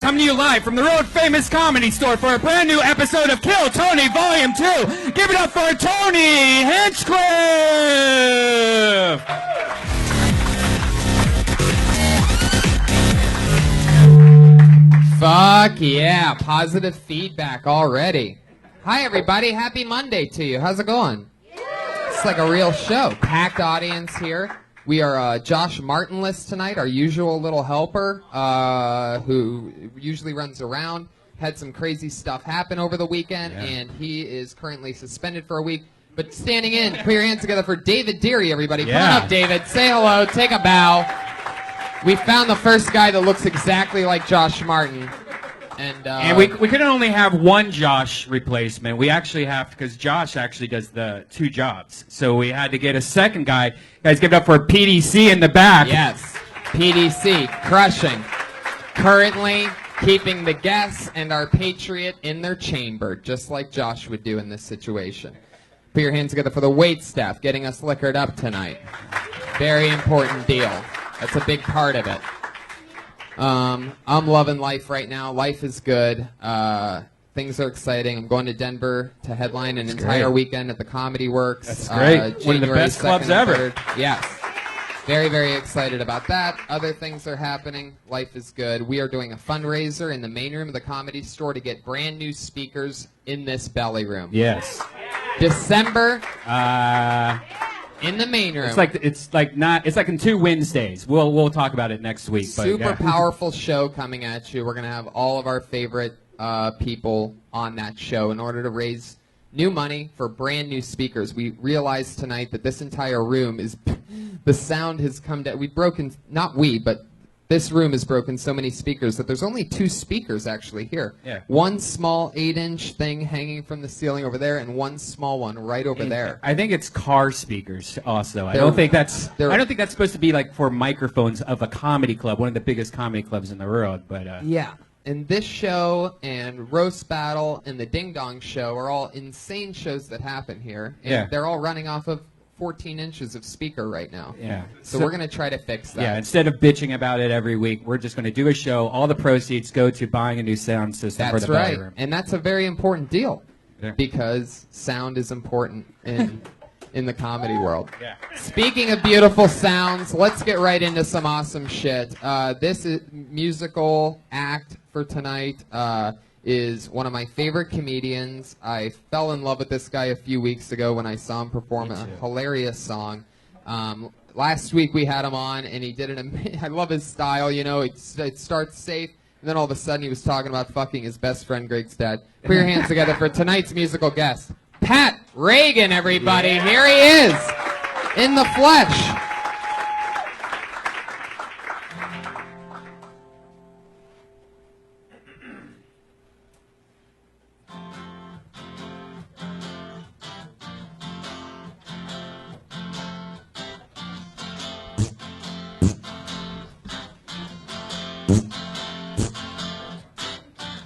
Coming to you live from the Road Famous Comedy Store for a brand new episode of Kill Tony Volume 2. Give it up for Tony Hinchcliffe! Fuck yeah, positive feedback already. Hi everybody, happy Monday to you. How's it going? It's like a real show. Packed audience here. We are Josh Martinless tonight, our usual little helper, who usually runs around. Had some crazy stuff happen over the weekend, and he is currently suspended for a week. But standing in, put your hands together for David Deary, everybody. Come on up, David. Say hello. Take a bow. We found the first guy that looks exactly like Josh Martin. And we couldn't only have one Josh replacement. We actually have, because Josh actually does the two jobs. So we had to get a second guy. Guys, give it up for PDC in the back. Yes, PDC, crushing. Currently keeping the guests and our Patriot in their chamber, just like Josh would do in this situation. Put your hands together for the wait staff, getting us liquored up tonight. Very important deal. That's a big part of it. I'm loving life right now. Life is good. Things are exciting. I'm going to Denver to headline an entire weekend at the Comedy Works. That's great. One of the best clubs ever. Yes. Very, very excited about that. Other things are happening. Life is good. We are doing a fundraiser in the main room of the Comedy Store to get brand new speakers in this belly room. Yes. December. In the main room. It's like in 2 Wednesdays. We'll talk about it next week. Super powerful show coming at you. We're gonna have all of our favorite people on that show in order to raise new money for brand new speakers. We realized tonight that this entire room is the sound has come down. We've broken, not we, but this room has broken so many speakers that there's only 2 speakers actually here. Yeah. One small 8-inch thing hanging from the ceiling over there, and one small one right over there. I think it's car speakers also. I don't think that's supposed to be like for microphones of a comedy club, one of the biggest comedy clubs in the world. But yeah. And this show and Roast Battle and the Ding Dong Show are all insane shows that happen here. And they're all running off of 14 inches of speaker right now. Yeah. So we're going to try to fix that. Yeah, instead of bitching about it every week, we're just going to do a show. All the proceeds go to buying a new sound system for the belly room. And that's a very important deal because sound is important in the comedy world. Yeah. Speaking of beautiful sounds, let's get right into some awesome shit. This is musical act for tonight is one of my favorite comedians. I fell in love with this guy a few weeks ago when I saw him perform a hilarious song. Last week we had him on, and he did I love his style, you know. It starts safe, and then all of a sudden he was talking about fucking his best friend Greg's dad. Put your hands together for tonight's musical guest, Pat Reagan, everybody. Yeah. Here he is, in the flesh.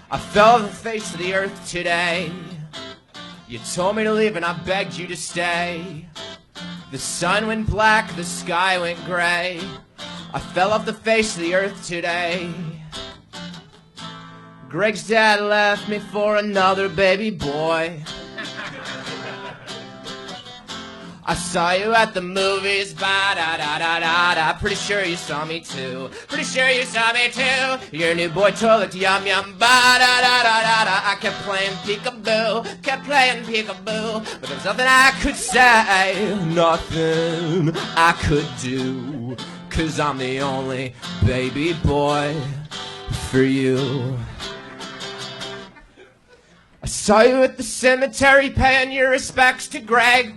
I fell off the face of the earth today. You told me to leave and I begged you to stay. The sun went black, the sky went gray. I fell off the face of the earth today. Greg's dad left me for another baby boy. I saw you at the movies, ba-da-da-da-da-da. Pretty sure you saw me too. Pretty sure you saw me too. Your new boy toilet, yum yum, ba-da-da-da-da-da. I kept playing peekaboo, kept playing peekaboo. But there's nothing I could say, nothing I could do. 'Cause I'm the only baby boy for you. I saw you at the cemetery paying your respects to Greg.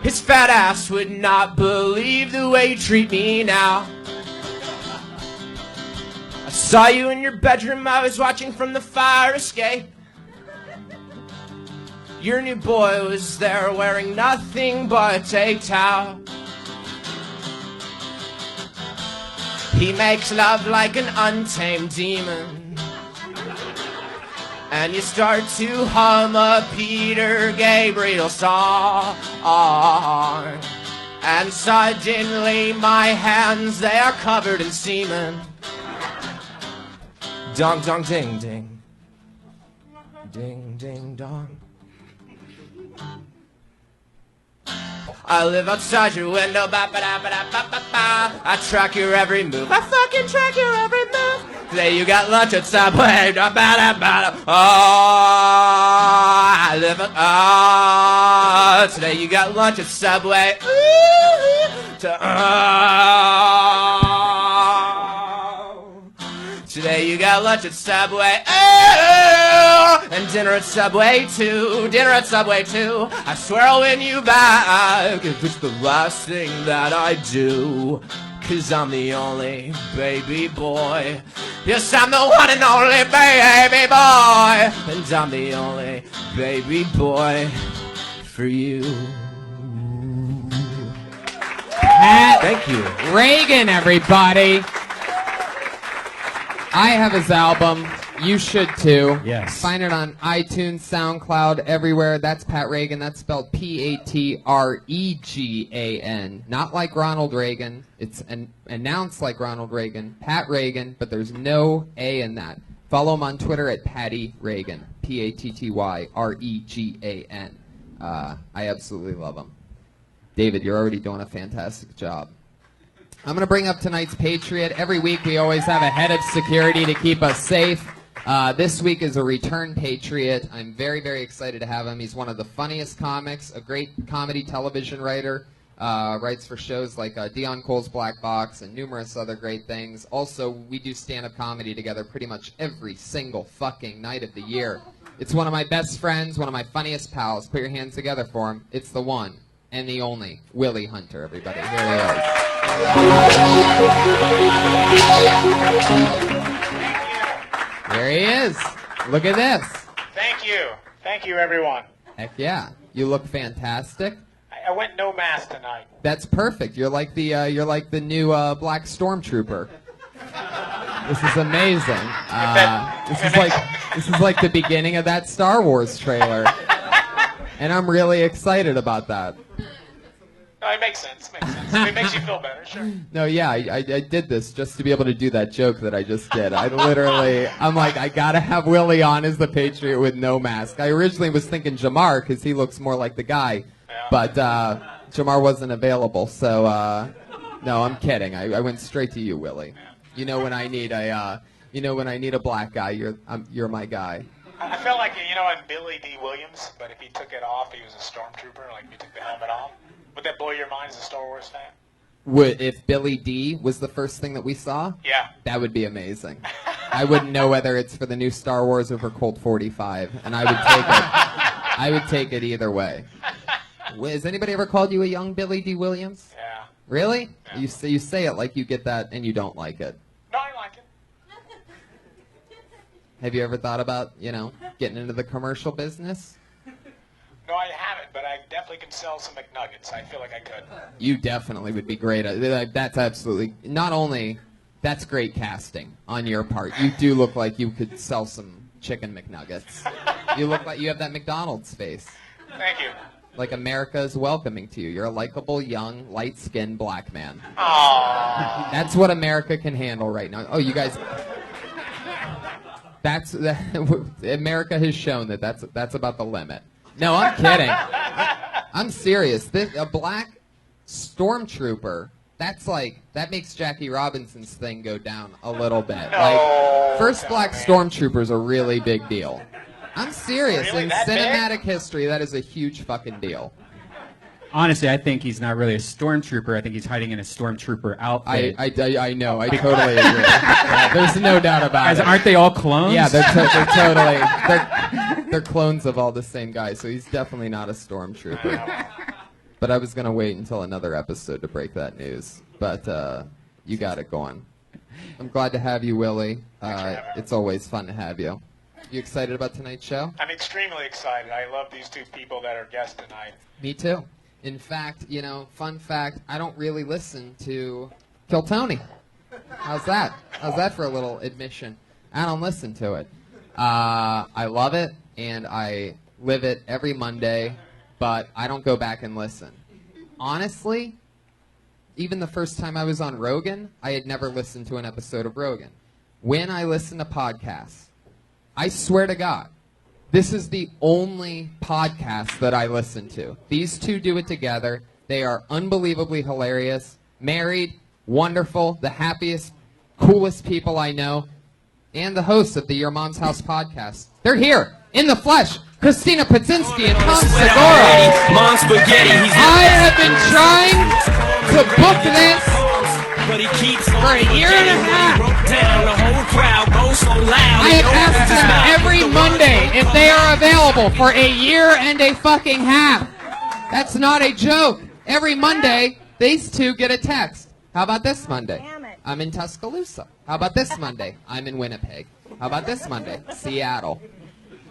His fat ass would not believe the way you treat me now. I saw you in your bedroom, I was watching from the fire escape. Your new boy was there wearing nothing but a towel. He makes love like an untamed demon. And you start to hum a Peter Gabriel song. And suddenly my hands, they are covered in semen. Dong, dong, ding, ding. Ding, ding, dong. I live outside your window, ba ba da ba da ba ba ba. I track your every move. I fucking track your every move. Today you got lunch at Subway, da ba da ba da. Oh, I live today you got lunch at Subway. Today you got lunch at Subway. And dinner at Subway too. Dinner at Subway too. I swear I'll win you back if it's the last thing that I do. 'Cause I'm the only baby boy. Yes, I'm the one and only baby boy. And I'm the only baby boy for you. Pat Thank you. Reagan, everybody. I have his album. You should too. Yes. Find it on iTunes, SoundCloud, everywhere. That's Pat Reagan. That's spelled Patregan. Not like Ronald Reagan. It's announced like Ronald Reagan. Pat Reagan, but there's no A in that. Follow him on Twitter at Patty Reagan. Pattyregan. I absolutely love him. David, you're already doing a fantastic job. I'm going to bring up tonight's Patriot. Every week we always have a head of security to keep us safe. This week is a return Patriot. I'm very, very excited to have him. He's one of the funniest comics, a great comedy television writer, writes for shows like Dion Cole's Black Box and numerous other great things. Also, we do stand-up comedy together pretty much every single fucking night of the year. It's one of my best friends, one of my funniest pals. Put your hands together for him. It's the one and the only Willie Hunter, everybody. Here he is. There he is. Look at this. Thank you. Thank you, everyone. Heck yeah. You look fantastic. I went no mask tonight. That's perfect. You're like the new Black Stormtrooper. This is amazing. This is like the beginning of that Star Wars trailer. And I'm really excited about that. No, it makes sense. It makes you feel better, sure. No, yeah, I did this just to be able to do that joke that I just did. I'm like, I gotta have Willie on as the Patriot with no mask. I originally was thinking Jamar because he looks more like the guy, but Jamar wasn't available. So no, I'm kidding. I went straight to you, Willie. You know when I need a black guy, you're my guy. I felt like, in Billy D. Williams, but if he took it off, he was a stormtrooper, like if he took the helmet off. Would that blow your mind as a Star Wars fan? If Billy D was the first thing that we saw? Yeah. That would be amazing. I wouldn't know whether it's for the new Star Wars or for Colt 45, and I would take it. I would take it either way. Has anybody ever called you a young Billy D. Williams? Yeah. Really? Yeah. You say it like you get that and you don't like it. No, I like it. Have you ever thought about, getting into the commercial business? No, I haven't, but I definitely can sell some McNuggets. I feel like I could. You definitely would be great. That's absolutely, not only, that's great casting on your part. You do look like you could sell some chicken McNuggets. You look like you have that McDonald's face. Thank you. Like America is welcoming to you. You're a likable, young, light-skinned black man. Aww. That's what America can handle right now. Oh, you guys... America has shown that's about the limit. No, I'm kidding. I'm serious. A black stormtrooper, that makes Jackie Robinson's thing go down a little bit. No. Like, first black stormtrooper's a really big deal. I'm serious. Really? In That cinematic history, that is a huge fucking deal. Honestly, I think he's not really a stormtrooper. I think he's hiding in a stormtrooper outfit. I know. I totally agree. Yeah, there's no doubt about Guys, it. aren't they all clones? Yeah, they're clones of all the same guy, so he's definitely not a stormtrooper. But I was going to wait until another episode to break that news. But you got it going. I'm glad to have you, Willie. It's always fun to have you. You excited about tonight's show? I'm extremely excited. I love these two people that are guests tonight. Me too. In fact, fun fact, I don't really listen to Kill Tony. How's that? How's that for a little admission? I don't listen to it. I love it, and I live it every Monday, but I don't go back and listen. Honestly, even the first time I was on Rogan, I had never listened to an episode of Rogan. when I listen to podcasts, I swear to God, this is the only podcast that I listen to. These two do it together. They are unbelievably hilarious, married, wonderful, the happiest, coolest people I know, and the hosts of the Your Mom's House podcast. They're here, in the flesh. Christina Paczynski and Tom Segura. Mom spaghetti, he's I have been trying to book this but he keeps for a year and a half. down, the whole crowd goes so loud. I have asked them every Monday if they are available for a year and a fucking half. That's not a joke. Every Monday, these two get a text. How about this Monday? Damn it. I'm in Tuscaloosa. How about this Monday? I'm in Winnipeg. How about this Monday? Seattle.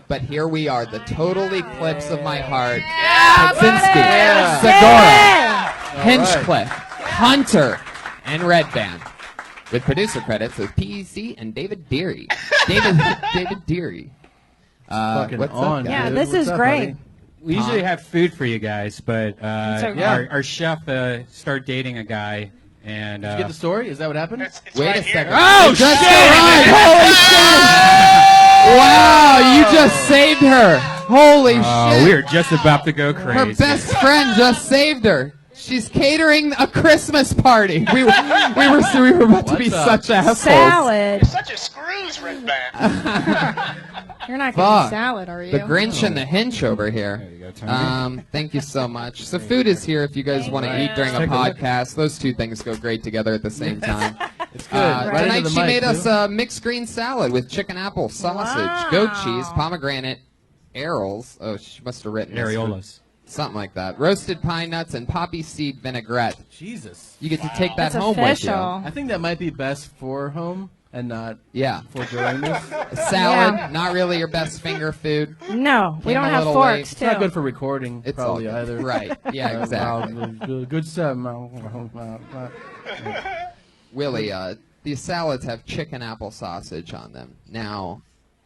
But here we are, the total eclipse of my heart. Paczynski, Segura, Hinchcliffe, Hunter, and Red Band. With producer credits of PEC and David Deary. David Deary. Fucking What's on, up, guys? Yeah, dude. this What's is up, great. buddy? We usually have food for you guys, but okay. our chef started dating a guy, and Did you get the story? Is that what happened? It's Wait right a here. second. Oh, It just shit! arrived. Holy shit! Wow, you just saved her. Holy shit. we are just about to go crazy. Her best friend just saved her. She's catering a Christmas party. We were about to be What's up? such assholes. Salad. You're such a screws, Red Band. You're not Fuck. getting salad, are you? The Grinch and the Hinch over here. There you go, Tony. Thank you so much. So food is here if you guys want to Thank eat you. during a Take a look. podcast. Those two things go great together at the same time. It's good. Right Tonight into the she mic, made too. us a mixed green salad with chicken apple sausage, goat cheese, pomegranate, arils. Oh, she must have written this. Areolas. Something like that. Roasted pine nuts and poppy seed vinaigrette. Jesus. You get to take that That's home official. with I think that might be best for home and not you. Yeah. for during this. A salad, Yeah. not really your best finger food. No, we Came don't a have little forks, late. too. It's not good for recording, It's probably all good. either. Right. Yeah, exactly. Good stuff. Willie, these salads have chicken apple sausage on them. Now,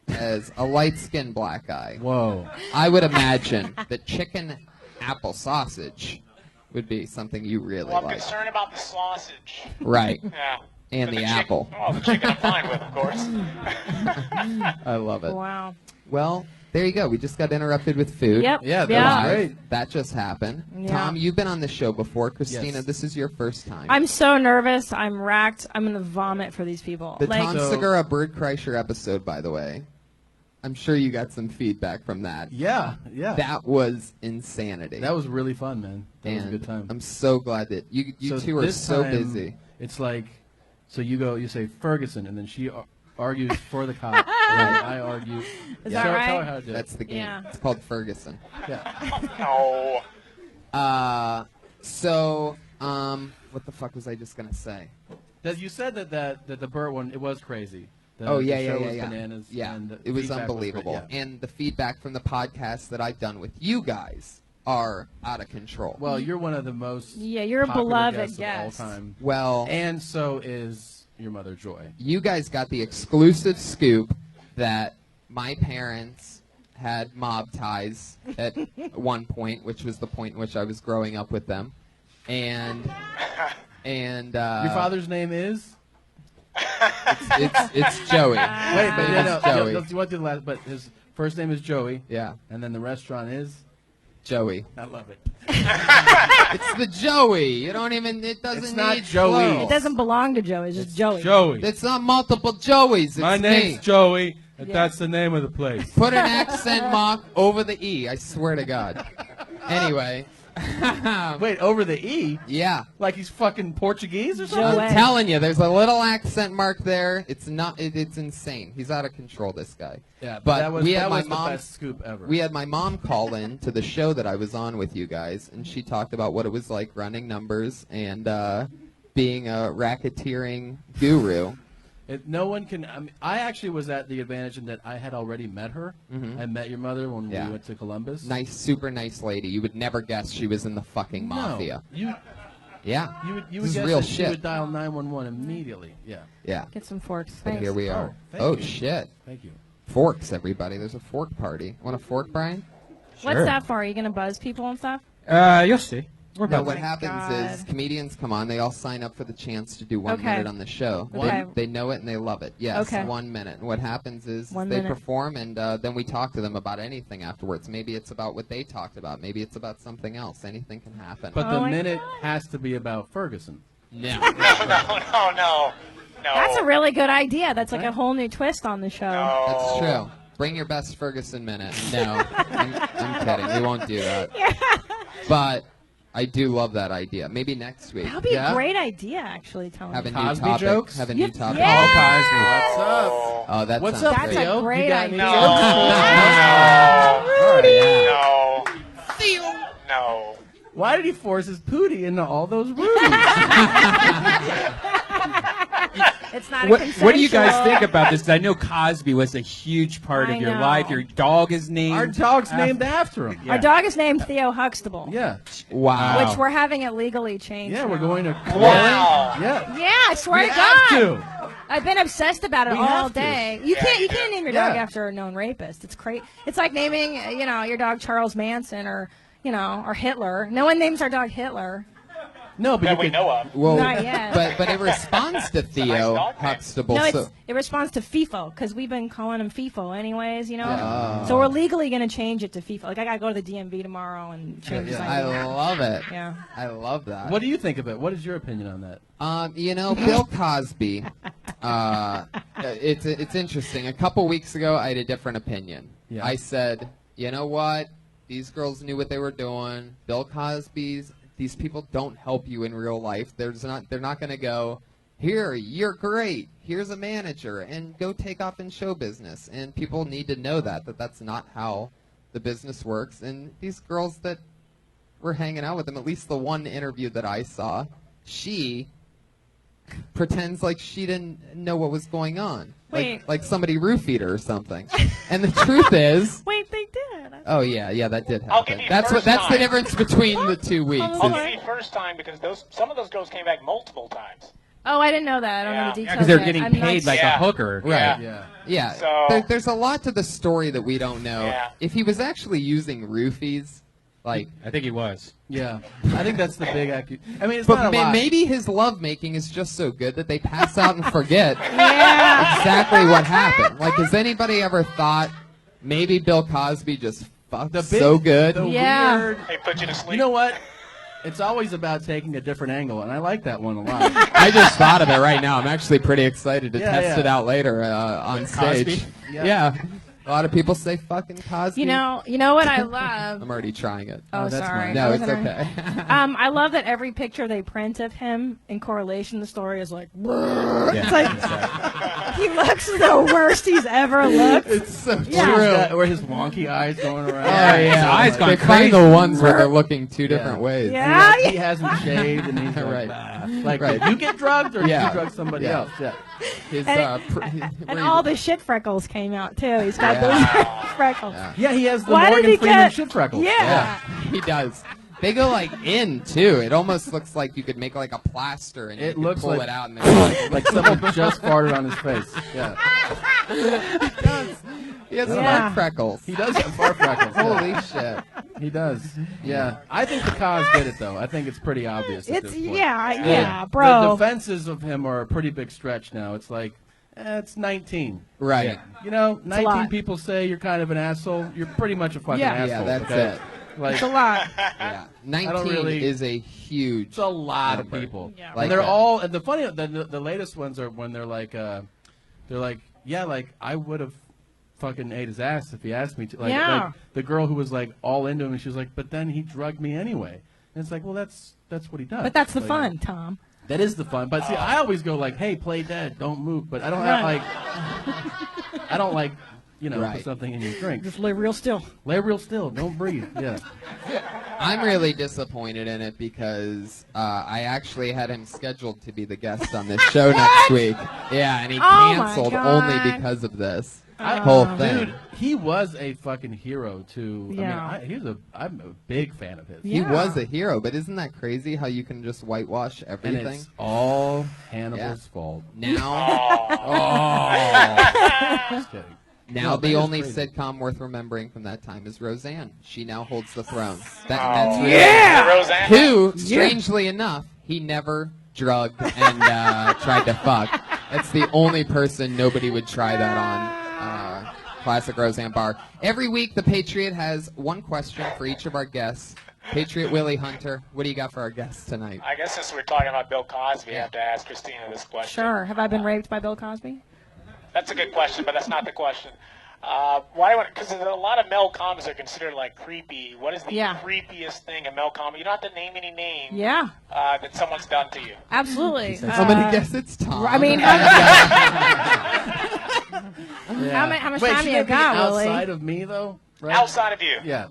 as a light-skinned black guy, Whoa. I would imagine that chicken apple sausage would be something you really Well, I'm like. concerned about the sausage. Right. Yeah. And the apple. Oh, the chicken I'm fine with, of course. I love it. Wow. Well, there you go. We just got interrupted with food. Yep. Yeah, that yeah. was great. That just happened. Yeah. Tom, you've been on the show before. Christina, Yes. this is your first time. I'm so nervous. I'm racked. I'm going to vomit for these people. the like, Tom So- Segura Bird Kreischer episode, by the way. I'm sure you got some feedback from that. Yeah, yeah. That was insanity. That was really fun, man. That was a And good time. I'm so glad that you So two are this so time, busy. It's like, so you say Ferguson, and then she argues for the cop, and then I argue. Is Yeah. that Tell right? her how to do it. That's the game. Yeah. It's called Ferguson. Yeah. No. What the fuck was I just gonna say? You said that the Burt one, it was crazy. The, Oh yeah, the yeah, show yeah, was yeah. bananas. Yeah, and the it was feedback unbelievable. great, yeah. And the feedback from the podcasts that I've done with you guys are out of control. Well, you're one of the most Yeah, you're a popular beloved guests guest. of all time, well, and so is your mother Joy. you guys got the exclusive scoop that my parents had mob ties at one point, which was the point in which I was growing up with them, and Your father's name is. it's Joey. Wait, but His yeah, name no, is Joey. you want to do the last, but his first name is Joey, Yeah, and then the restaurant is. Joey. I love it. It's the Joey. You don't even. It doesn't It's not need Joey. plural. It doesn't belong to Joey. It's just Joey. Joey. It's not multiple Joeys. It's My me. name's Joey, and Yeah. that's the name of the place. Put an accent mark over the E. I swear to God. Anyway. Wait, over the E? Yeah. Like he's fucking Portuguese or something? Joey. I'm telling you, there's a little accent mark there. It's not. It's insane. He's out of control. This guy. Yeah, But that was, we that had my was the mom- best scoop ever. We had my mom call in to the show that I was on with you guys, and she talked about what it was like running numbers and being a racketeering guru. No one can. I mean, I actually was at the advantage in that I had already met her. Mhm. I met your mother when Yeah. we went to Columbus. Nice, super nice lady. You would never guess she was in the fucking mafia. No, you Yeah. would This guess is real that she shit. would dial 911 immediately. Yeah. Yeah. Get some forks. But Thanks. here we are. thank Oh you. shit. Thank you. Forks, everybody. There's a fork party. Want a fork, Brian? What's that for? Are you going to buzz people and stuff? You'll see. We're No, about what to- happens is God. comedians come on. They all sign up for the chance to do 1 Okay. minute on the show. Okay. They know it and they love it. Yes, Okay. 1 minute. And what happens is 1 they minute. perform, and then we talk to them about anything afterwards. Maybe it's about what they talked about. Maybe it's about something else. Anything can happen. But Oh the my minute has to be about Ferguson. no. No. That's a really good idea. That's like a whole new twist on the show. That's true. Bring your best Ferguson minute. No, I'm kidding. We won't do that. But I do love that idea. Maybe next week. That would be Yeah. a great idea, actually, Tony. Have a new Cosby topic. jokes? Have a new Yeah. topic. Yeah. What's up? Oh, that What's sounds up, great. That's a Theo? great You got idea. any No. Yeah. No. Why did he force his pootie into all those rooms? It's not What, a what do you guys consensual- think about this? 'Cause I know Cosby was a huge part I of your know. life. Your dog is named. Our dog's named after him. Our dog is named Theo Huxtable. Yeah. Wow. Which we're having it legally changed. Yeah, we're now. going to. Wow. Yeah. Yeah, I swear We to have God. to. I've been obsessed about it We all have to. day. You Yeah, can't. You you can't do. name your dog Yeah. after a known rapist. It's crazy. It's like naming, your dog Charles Manson or Hitler. No one names our dog Hitler. No, but That you we could. know of. Well, Not yet. but it responds to Theo nice dog name. Huxtable. No, so it responds to FIFO because we've been calling him FIFO anyways. Yeah. So we're legally going to change it to FIFO. Like I got to go to the DMV tomorrow and change his I ID. love it. Yeah. I love that. What do you think of it? What is your opinion on that? Bill Cosby. It's interesting. A couple weeks ago, I had a different opinion. Yeah. I said, you know what? These girls knew what they were doing. Bill Cosby's. These people don't help you in real life. They're not going to go, here, you're great. Here's a manager, and go take off in show business. And people need to know that that's not how the business works. And these girls that were hanging out with him, at least the one interview that I saw, she pretends like she didn't know what was going on. Wait. Like somebody roofied her or something. And the truth is, Wait, they did. oh yeah, that did I'll give happen. you That's first the time. difference between the 2 weeks. I'll is- give you first time because some of those girls came back multiple times. Oh, I didn't know that. I don't know the Yeah. details. because they're yet. getting I'm paid not- like Yeah. a hooker. Right. Yeah. Yeah, So- there's a lot to the story that we don't know. Yeah. If he was actually using roofies, like, I think he was. Yeah. I think that's the big I mean, it's but not a lot. maybe his lovemaking is just so good that they pass out and forget Yeah. exactly what happened. Like, has anybody ever thought maybe Bill Cosby just fucked The big, so good? The Yeah. weird. They put you to sleep. You know what? It's always about taking a different angle, and I like that one a lot. I just thought of it right now. I'm actually pretty excited to Yeah, test yeah. it out later on stage. Cosby? Yeah. A lot of people say fucking Cosby. You know what I love? I'm already trying it. Oh, that's sorry. mine. No, I it's wasn't- okay. I love that every picture they print of him in correlation, the story is like, it's like he looks the worst he's ever looked. It's so Yeah. true. Where his wonky eyes going around. Oh, yeah. His eyes gone they find crazy. the ones where they're looking two different ways. Yeah. He hasn't shaved, and he's like, Right. "Bah." Like, Right. did you get drugged, or did Yeah. you drug somebody Yeah. else? Yeah. His, And- where And he- all the shit freckles came out too. He's got Yeah. those freckles. Yeah. Yeah, he has the Why did Morgan he Freeman get- shit freckles. Yeah. Yeah, he does. They go like in too. It almost looks like you could make like a plaster and you It could looks pull like- it out and then Like someone just farted on his face. Yeah. he has Yeah. fart freckles. He does have fart freckles. yeah. Holy shit! He does. Yeah. I think the cause did it, though. I think it's pretty obvious at It's this point. yeah, The bro. defenses of him are a pretty big stretch now. It's like, it's 19. Right? You know, a 19 lot. people say you're kind of an asshole. You're pretty much a fucking Yeah. asshole. Yeah, that's okay? it. Like, It's a lot. Yeah, 19 really- is a huge. it's a lot of number. people. Yeah. And Like they're that. all, and the funny, the latest ones are when they're like, yeah, like I would have fucking ate his ass if he asked me to. Like, Yeah. like the girl who was like all into him, and she was like, but then he drugged me anyway. And it's like, well, that's what he does. But that's the Like, fun, Tom. That is the fun. But see, I always go like, hey, play dead, don't move. But I don't have like, I don't like, put Right. something in your drink. Just lay real still. Lay real still, don't breathe. Yeah. I'm really disappointed in it because I actually had him scheduled to be the guest on this show next week. Yeah, and he Oh my canceled God. only because of this I- whole thing. Dude, he was a fucking hero too. Yeah. I mean, I'm a big fan of his. Yeah. He was a hero, but isn't that crazy how you can just whitewash And everything? it's all Hannibal's fault. Now, Oh, just kidding. Now No, the that is only crazy. sitcom worth remembering from that time is Roseanne. She now holds the throne. Oh, That's really yeah, Roseanne. Who, strangely enough, he never drugged and tried to fuck. That's the only person nobody would try that on. Classic Roseanne Barr. Every week, the Patriot has one question for each of our guests. Patriot Willie Hunter, what do you got for our guests tonight? I guess since we're talking about Bill Cosby, I have to ask Christina this question. Sure. Have I been raped by Bill Cosby? That's a good question, but that's not the question. Why? Because a lot of male comics are considered like creepy. What is the Yeah. creepiest thing a male comic? You don't have to name any name. Yeah. That someone's done to you. Absolutely. I'm going to guess it's Tom. I mean, Yeah. how much Wait, time should you it be got, Willie? outside of me though? Right? Outside of you. Yeah.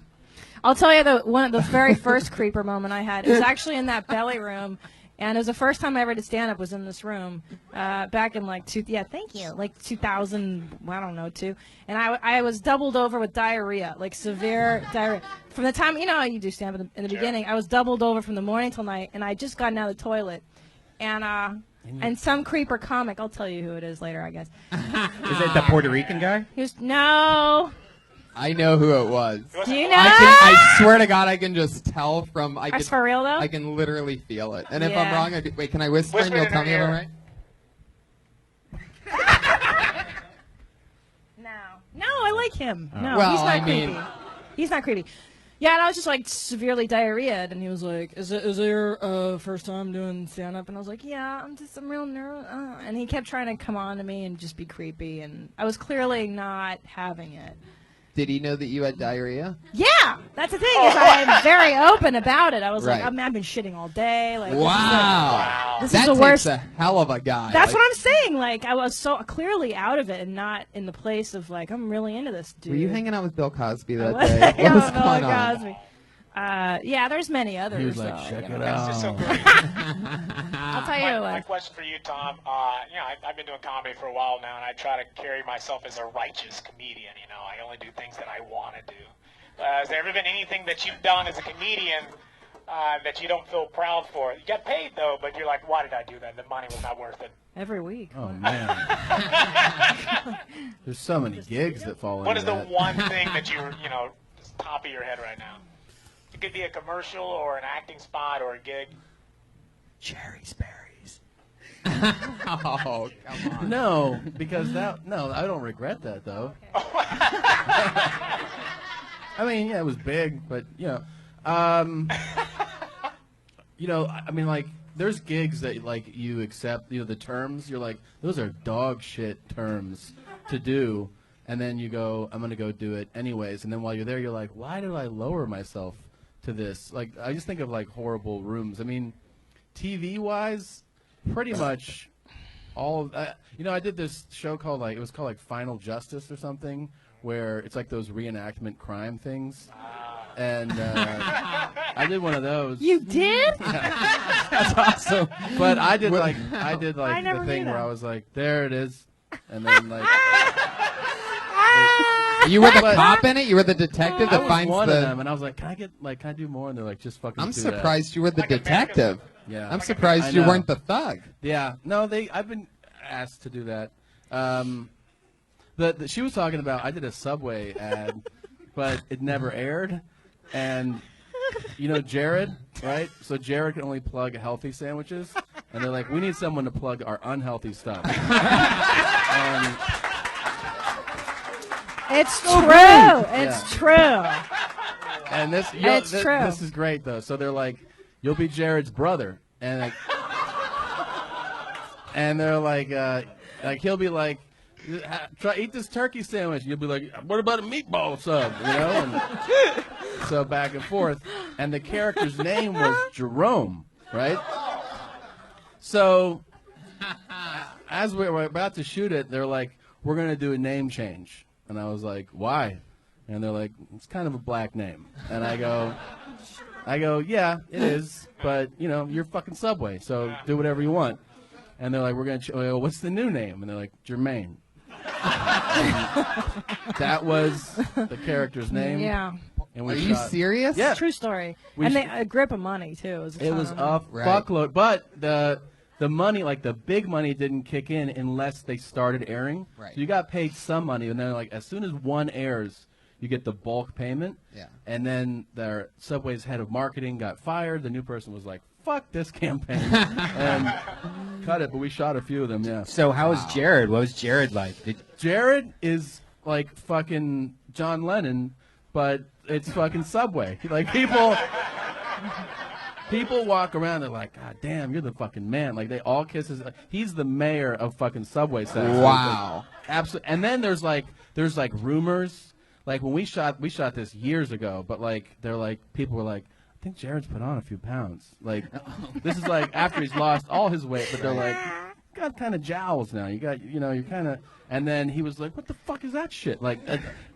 I'll tell you one of the very first creeper moment I had. It was actually in that belly room, and it was the first time I ever did stand up was in this room, back in like 2000, I don't know, and I was doubled over with diarrhea, like severe diarrhea. From the time, you know how you do stand up in the beginning, I was doubled over from the morning till night, and I had just gotten out of the toilet, and some creeper comic, I'll tell you who it is later, I guess. Is it the Puerto Rican guy? He was, no. I know who it was. Do you know? I swear to God, I can just tell from. That's for real, though? I can literally feel it. And if I'm Yeah. wrong, wait, can I whisper and Whisper you'll in tell her me if I'm ear. right? No, I like him. No, Well, he's not I creepy. mean- He's not creepy. Yeah, and I was just like severely diarrheaed, and he was like, "Is it your first time doing stand up?" And I was like, "Yeah, I'm real nervous." And he kept trying to come on to me and just be creepy, and I was clearly not having it. Did he know that you had diarrhea? Yeah, that's the thing is I'm very open about it. I was like, Right. I've been shitting all day. Like, Wow. This is That the takes worst. a hell of a guy. That's Like, what I'm saying. Like, I was so clearly out of it and not in the place of like, I'm really into this dude. Were you hanging out with Bill Cosby that was. day? Yeah, What was with Bill going on? Cosby. Yeah, there's many others. He was like, though, check you it know. It's just so out. great. I'll tell you My what. question for you, Tom. I've been doing comedy for a while now, and I try to carry myself as a righteous comedian. You know, I only do things that I want to do. Has there ever been anything that you've done as a comedian that you don't feel proud for? You got paid though, but you're like, why did I do that? The money was not worth it. Every week. Oh man. There's so many gigs that fall into What is the that. one thing that just top of your head right now? It could be a commercial or an acting spot or a gig. Cherries, berries. Oh, come on. No, because I don't regret that though. I mean, yeah, it was big, but I mean, like, there's gigs that like you accept, the terms. You're like, those are dog shit terms to do, and then you go, I'm gonna go do it anyways. And then while you're there, you're like, why did I lower myself to this? Like, I just think of like horrible rooms. I mean, TV wise, pretty much all of, I did this show called it was called Final Justice or something, where it's like those reenactment crime things, and I did one of those. You did? That's awesome. But I did I the never thing knew where that. I was like, there it is, and then like You were the But- cop in it? You were the detective I that was finds one the. of them, and I was like, can I do more? And they're like, just fucking. I'm do surprised you were the Like a detective. That. Yeah. I'm Like a- surprised I you know. weren't the thug. Yeah. No, I've been asked to do that. She was talking about, I did a Subway ad, but it never aired, and Jared, right? So Jared can only plug healthy sandwiches, and they're like, we need someone to plug our unhealthy stuff. And It's true. It's true. And this, It's true. This is great though. So they're like, "You'll be Jared's brother," and they're like he'll be like, "Try eat this turkey sandwich," and you'll be like, "What about a meatball sub?" And so back and forth. And the character's name was Jerome, right? So as we were about to shoot it, they're like, "We're gonna do a name change," and I was like, "Why?" And they're like, "It's kind of a black name." And I go, "Yeah, it is, but you're fucking Subway, so do whatever you want." And they're like, "We're gonna, what's the new name?" And they're like, "Jermaine." That was the character's name. Yeah. And we Are you shot- serious? Yeah. True story. We and sh- they, a grip of money, too. It was ton. a Right. fuckload, but the money, like the big money, didn't kick in unless they started airing. Right. So you got paid some money, and then like as soon as one airs, you get the bulk payment. Yeah. And then their Subway's head of marketing got fired. The new person was like, "Fuck this campaign," and cut it. But we shot a few of them. Yeah. So how was Jared? What was Jared like? Jared is like fucking John Lennon, but it's fucking Subway. Like people walk around, they're like, God damn, you're the fucking man. Like they all kiss his. He's the mayor of fucking Subway Sessions. Wow. Like, absolutely. And then there's like rumors. Like when we shot this years ago, but like they're like people were like, I think Jared's put on a few pounds. Like this is like after he's lost all his weight, but they're like, you got kind of jowls now. You got, you're kind of. And then he was like, what the fuck is that shit? Like,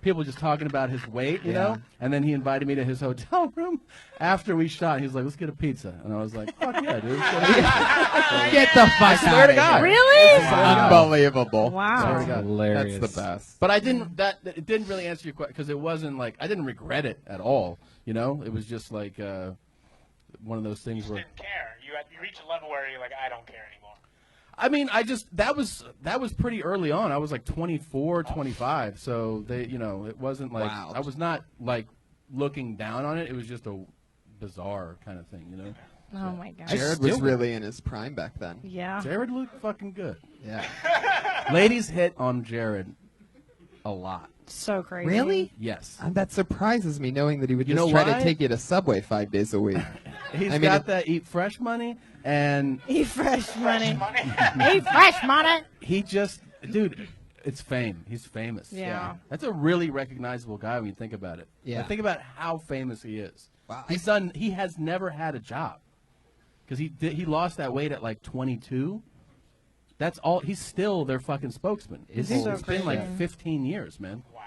people just talking about his weight, you know? And then he invited me to his hotel room after we shot. He was like, let's get a pizza. And I was like, fuck yeah, dude. Let's get a pizza. Get the fuck out swear to of God. here. Really? Unbelievable. Wow. Swear to God. Hilarious. That's the best. But I didn't, it didn't really answer your question, because it wasn't like, I didn't regret it at all, you know? It was just like one of those things You where, didn't care. You reach a level where you're like, I don't care anymore. I mean, that was pretty early on. I was like 24, 25, so it wasn't like, Wow. I was not like looking down on it. It was just a bizarre kind of thing, you know? Oh my god. Jared was really in his prime back then. Yeah. Jared looked fucking good. Yeah. Ladies hit on Jared a lot. So crazy. Really? Yes. That surprises me, knowing that he would You just know try why? to take you to Subway 5 days a week. He's I mean, got that eat fresh money, and Eat fresh money. Eat fresh money. he just, dude, it's fame. He's famous. Yeah. That's a really recognizable guy when you think about it. Yeah. Like, think about how famous he is. Wow. He has never had a job. Because he lost that weight at like 22. That's all. He's still their fucking spokesman. Is It's he? been like crazy. 15 years, man. Wow.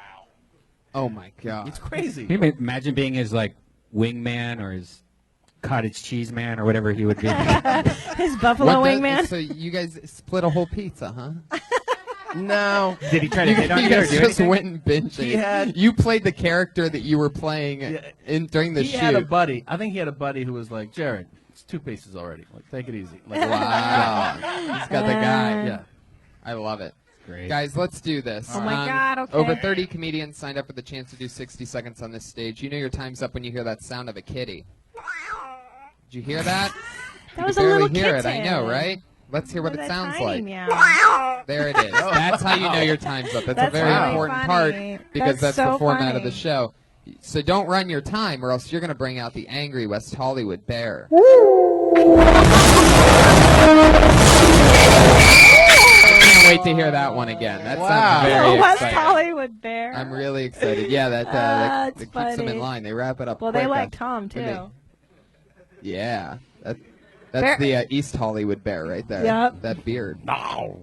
Oh my god. It's crazy. Can you imagine being his like wingman or his cottage cheese man or whatever he would be? His buffalo What wing does- man. So you guys split a whole pizza, huh? No. Did he try to hit on You you or guys do just anything? went and binge He ate. had- You played the character that you were playing during the He shoot. had a buddy. I think he had a buddy who was like, Jared, it's 2 pieces already. Like, take it easy. Like, Wow. He's got the guy. Yeah. I love it. Great. Guys, let's do this. Oh my God, okay. Over 30 comedians signed up for the chance to do 60 seconds on this stage. You know your time's up when you hear that sound of a kitty. Did you hear that? That You was could a barely little hear kitten. it. I know, right? Let's hear what it That sounds tiny like. meow. There it is. That's how you know your time's up. That's a That's very really important funny. part because That's that's the so format of the funny. show. So don't run your time or else you're going to bring out the angry West Hollywood bear. I can't wait to hear that one again. That sounds very Oh, West exciting. Hollywood bear. I'm really excited. Yeah, that That's keeps them in funny. line. They wrap it up Well, quick. they like That's- Tom and too. they- Yeah. That's Bear- the East Hollywood bear right there. Yep. That beard. No.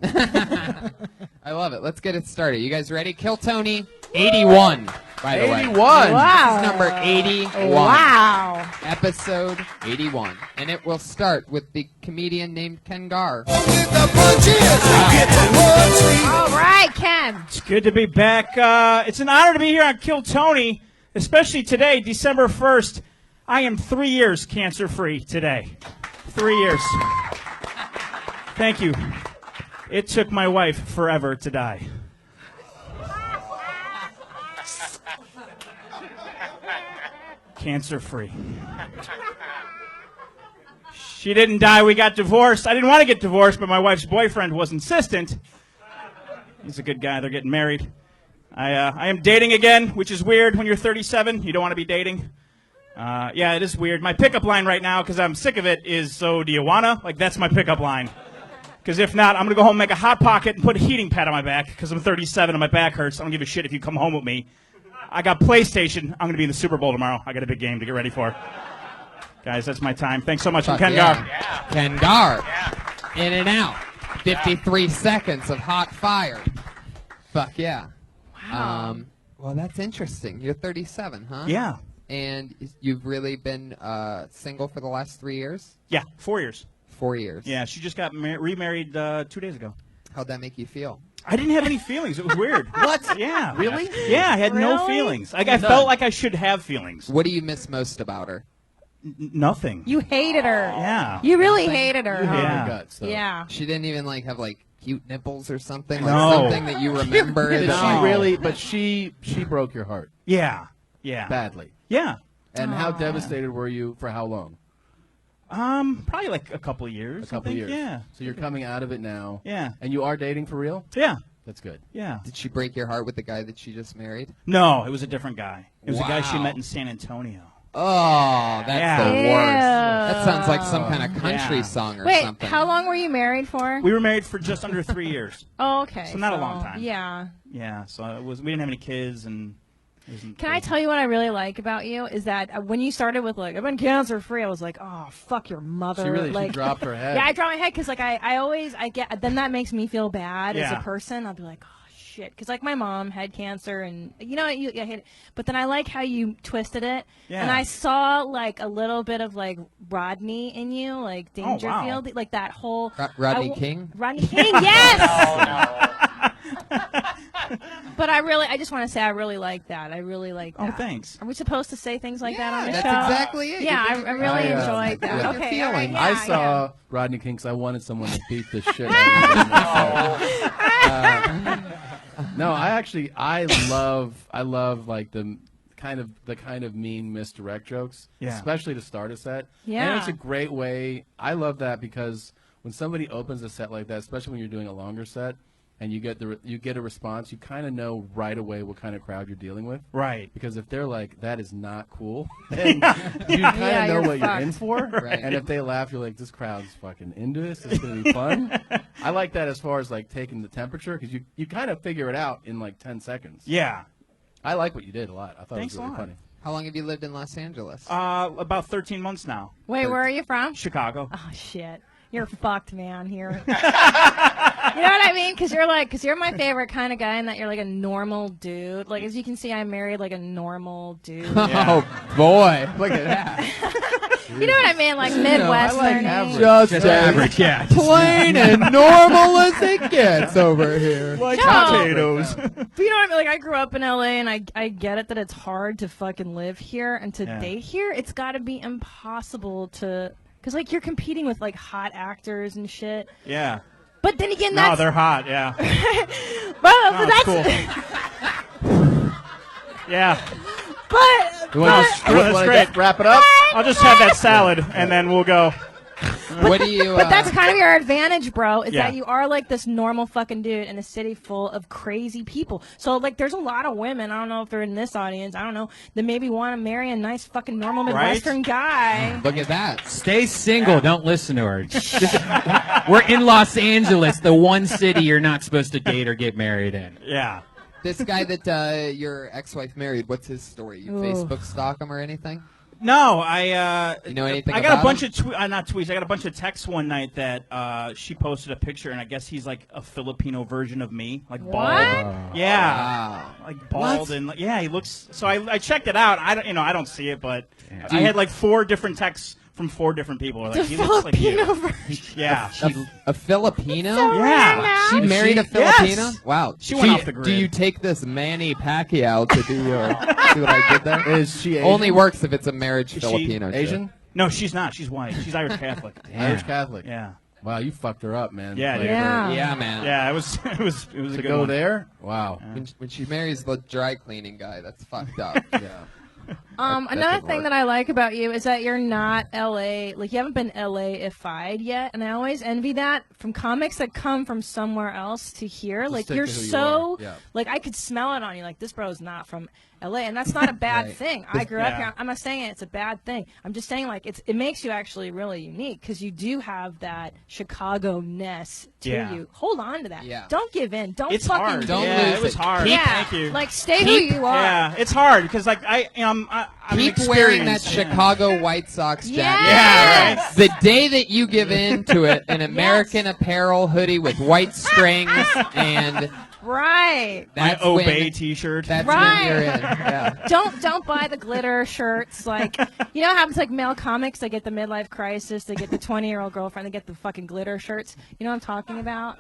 I love it. Let's get it started. You guys ready? Kill Tony 81, by the way. 81. Wow. This is number 81. Wow. Episode 81. And it will start with the comedian named Ken Gar. All right, Ken. It's good to be back. It's an honor to be here on Kill Tony, especially today, December 1st. I am 3 years cancer-free today. 3 years. Thank you. It took my wife forever to die. Cancer-free. She didn't die. We got divorced. I didn't want to get divorced, but my wife's boyfriend was insistent. He's a good guy. They're getting married. I am dating again, which is weird when you're 37. You don't want to be dating. Yeah, it is weird. My pickup line right now, because I'm sick of it, is, so do you wanna? Like, that's my pickup line. Because if not, I'm going to go home and make a Hot Pocket and put a heating pad on my back, because I'm 37 and my back hurts. I don't give a shit if you come home with me. I got PlayStation. I'm going to be in the Super Bowl tomorrow. I got a big game to get ready for. Guys, that's my time. Thanks so much. I'm Ken Gar. Ken Gar. In and out. 53 seconds of hot fire. Fuck yeah. Wow. Well, that's interesting. You're 37, huh? Yeah. And you've really been single for the last 3 years? Yeah, 4 years. 4 years. Yeah, she just got remarried 2 days ago. How'd that make you feel? I didn't have any feelings. It was weird. What? Yeah. Really? Yeah, I had no Really? feelings. Like, I felt like I should have feelings. What do you miss most about her? Nothing. You hated her. Yeah. You really hated her. You hate huh? Yeah. her guts. So. Yeah. She didn't even like have like cute nipples or something. No. Like something that you remember. Did that she No. really? But she broke your heart Yeah. Yeah. badly. Yeah. And how devastated were you for how long? Probably like a couple of years. A couple I think. years. Yeah. So you're coming out of it now. Yeah. And you are dating for real? Yeah. That's good. Yeah. Did she break your heart with the guy that she just married? No, it was a different guy. It was a guy she Wow. met in San Antonio. Oh, that's Yeah. the Ew. worst. That sounds like some kind of country Yeah. song or Wait, something. how long were you married for? We were married for just under 3 years. Oh, okay. So not a long time. Yeah. Yeah. So we didn't have any kids, and it wasn't Can I crazy. tell you what I really like about you is that when you started with like I've been cancer free, I was like, oh fuck your mother. She really like, she dropped her head. yeah, I dropped my head because like I always I get then that makes me feel bad as Yeah. a person. I'll be like, oh shit, because like my mom had cancer and you know I hate it, but then I like how you twisted it, Yeah. and I saw like a little bit of like Rodney in you, like Oh, wow. Dangerfield, like that whole Rodney King? Rodney King, yes. But I just want to say I really like that. I really like that. Oh, thanks. Are we supposed to say things like that on the that's show? exactly it. Yeah, You I really I, enjoyed that. what you're Okay, all right, feeling. yeah, I yeah. saw Rodney King because I wanted someone to beat the shit out of him. No, I love like the kind of mean misdirect jokes, Yeah. especially to start a set. Yeah. And it's a great way. I love that because when somebody opens a set like that, especially when you're doing a longer set, and you get a response, you kind of know right away what kind of crowd you're dealing with. Right. Because if they're like, that is not cool, then you kind of Yeah, know you're what you're fucked. in for. Right. And if they laugh, you're like, this crowd's fucking into this. It's going to be fun. I like that as far as like taking the temperature because you kind of figure it out in like 10 seconds. Yeah. I like what you did a lot. I thought Thanks it a was really lot. funny. How long have you lived in Los Angeles? About 13 months now. Wait, where are you from? Chicago. Oh shit, you're fucked, man. Here. You know what I mean? Because you're my favorite kind of guy, and that you're like a normal dude. Like as you can see, I married like a normal dude. Oh boy, look at that. You know what I mean? Like Midwestern. average. Just Average, yeah. plain and normal as it gets over here. Like No. potatoes. But you know what I mean? Like I grew up in LA, and I get it that it's hard to fucking live here and to Yeah. date here. It's got to be impossible to, because like you're competing with like hot actors and shit. Yeah. But then again, No, that's they're hot. Yeah. but No, that's it's cool. Yeah. but You want Oh, that's to great. wrap it up? I'll just have that salad, and then we'll go. What do you? But that's kind of your advantage, bro, is Yeah. that you are like this normal fucking dude in a city full of crazy people. So like there's a lot of women, I don't know if they're in this audience, I don't know, that maybe want to marry a nice fucking normal Midwestern guy. Look at that. Stay single. Don't listen to her. We're in Los Angeles, the one city you're not supposed to date or get married in. Yeah. This guy that your ex-wife married, what's his story? You Ooh. Facebook stalk him or anything? No, I. You know anything I got a about bunch him? of not tweets. I got a bunch of texts one night that she posted a picture, and I guess he's like a Filipino version of me, like bald. What? Yeah, Wow. like bald and yeah, he looks. So I checked it out. I don't see it, but Yeah. I had like 4 different texts from 4 different people. Like, The he looks like you. Filipino version. Yeah. A Filipino? Yeah. She married a Yes. Filipino? Wow. She went off the grid. Do you take this Manny Pacquiao to do your? See what I did there? Is she Asian? Only works if it's a marriage Is she Filipino. chick. Asian? No, she's not. She's white. She's Irish Catholic. Irish Catholic. Yeah. Wow, you fucked her up, man. Yeah, Like, dude. Yeah. Yeah, man. Yeah. It was. It was a To good go one. there? Wow. When she marries the dry cleaning guy, that's fucked up. Yeah. That Another didn't thing work. that I like about you is that you're not LA, like you haven't been LA-ified yet, and I always envy that from comics that come from somewhere else to here. Just Like stick you're to who you so, are. Yeah. like I could smell it on you. Like this bro's not from LA, and that's not a bad Right. thing. I grew up Yeah. here. I'm not saying it's a bad thing. I'm just saying like it makes you actually really unique because you do have that Chicago-ness to Yeah. you. Hold on to that. Yeah. Don't give in. Don't It's fucking hard. give Don't in. yeah, lose it was it. hard. Yeah, Thank you. like stay who you are. Yeah, it's hard because like I'm Keep wearing that experienced, yeah. Chicago White Sox jacket. Yes. Yeah, right. The day that you give in to it, an American Apparel hoodie with white strings, and Right. My that's Obey when, T-shirt. that's Right. when you're in. Yeah. Don't buy the glitter shirts. Like you know, what happens like male comics. They get the midlife crisis. They get the 20-year-old girlfriend. They get the fucking glitter shirts. You know what I'm talking about?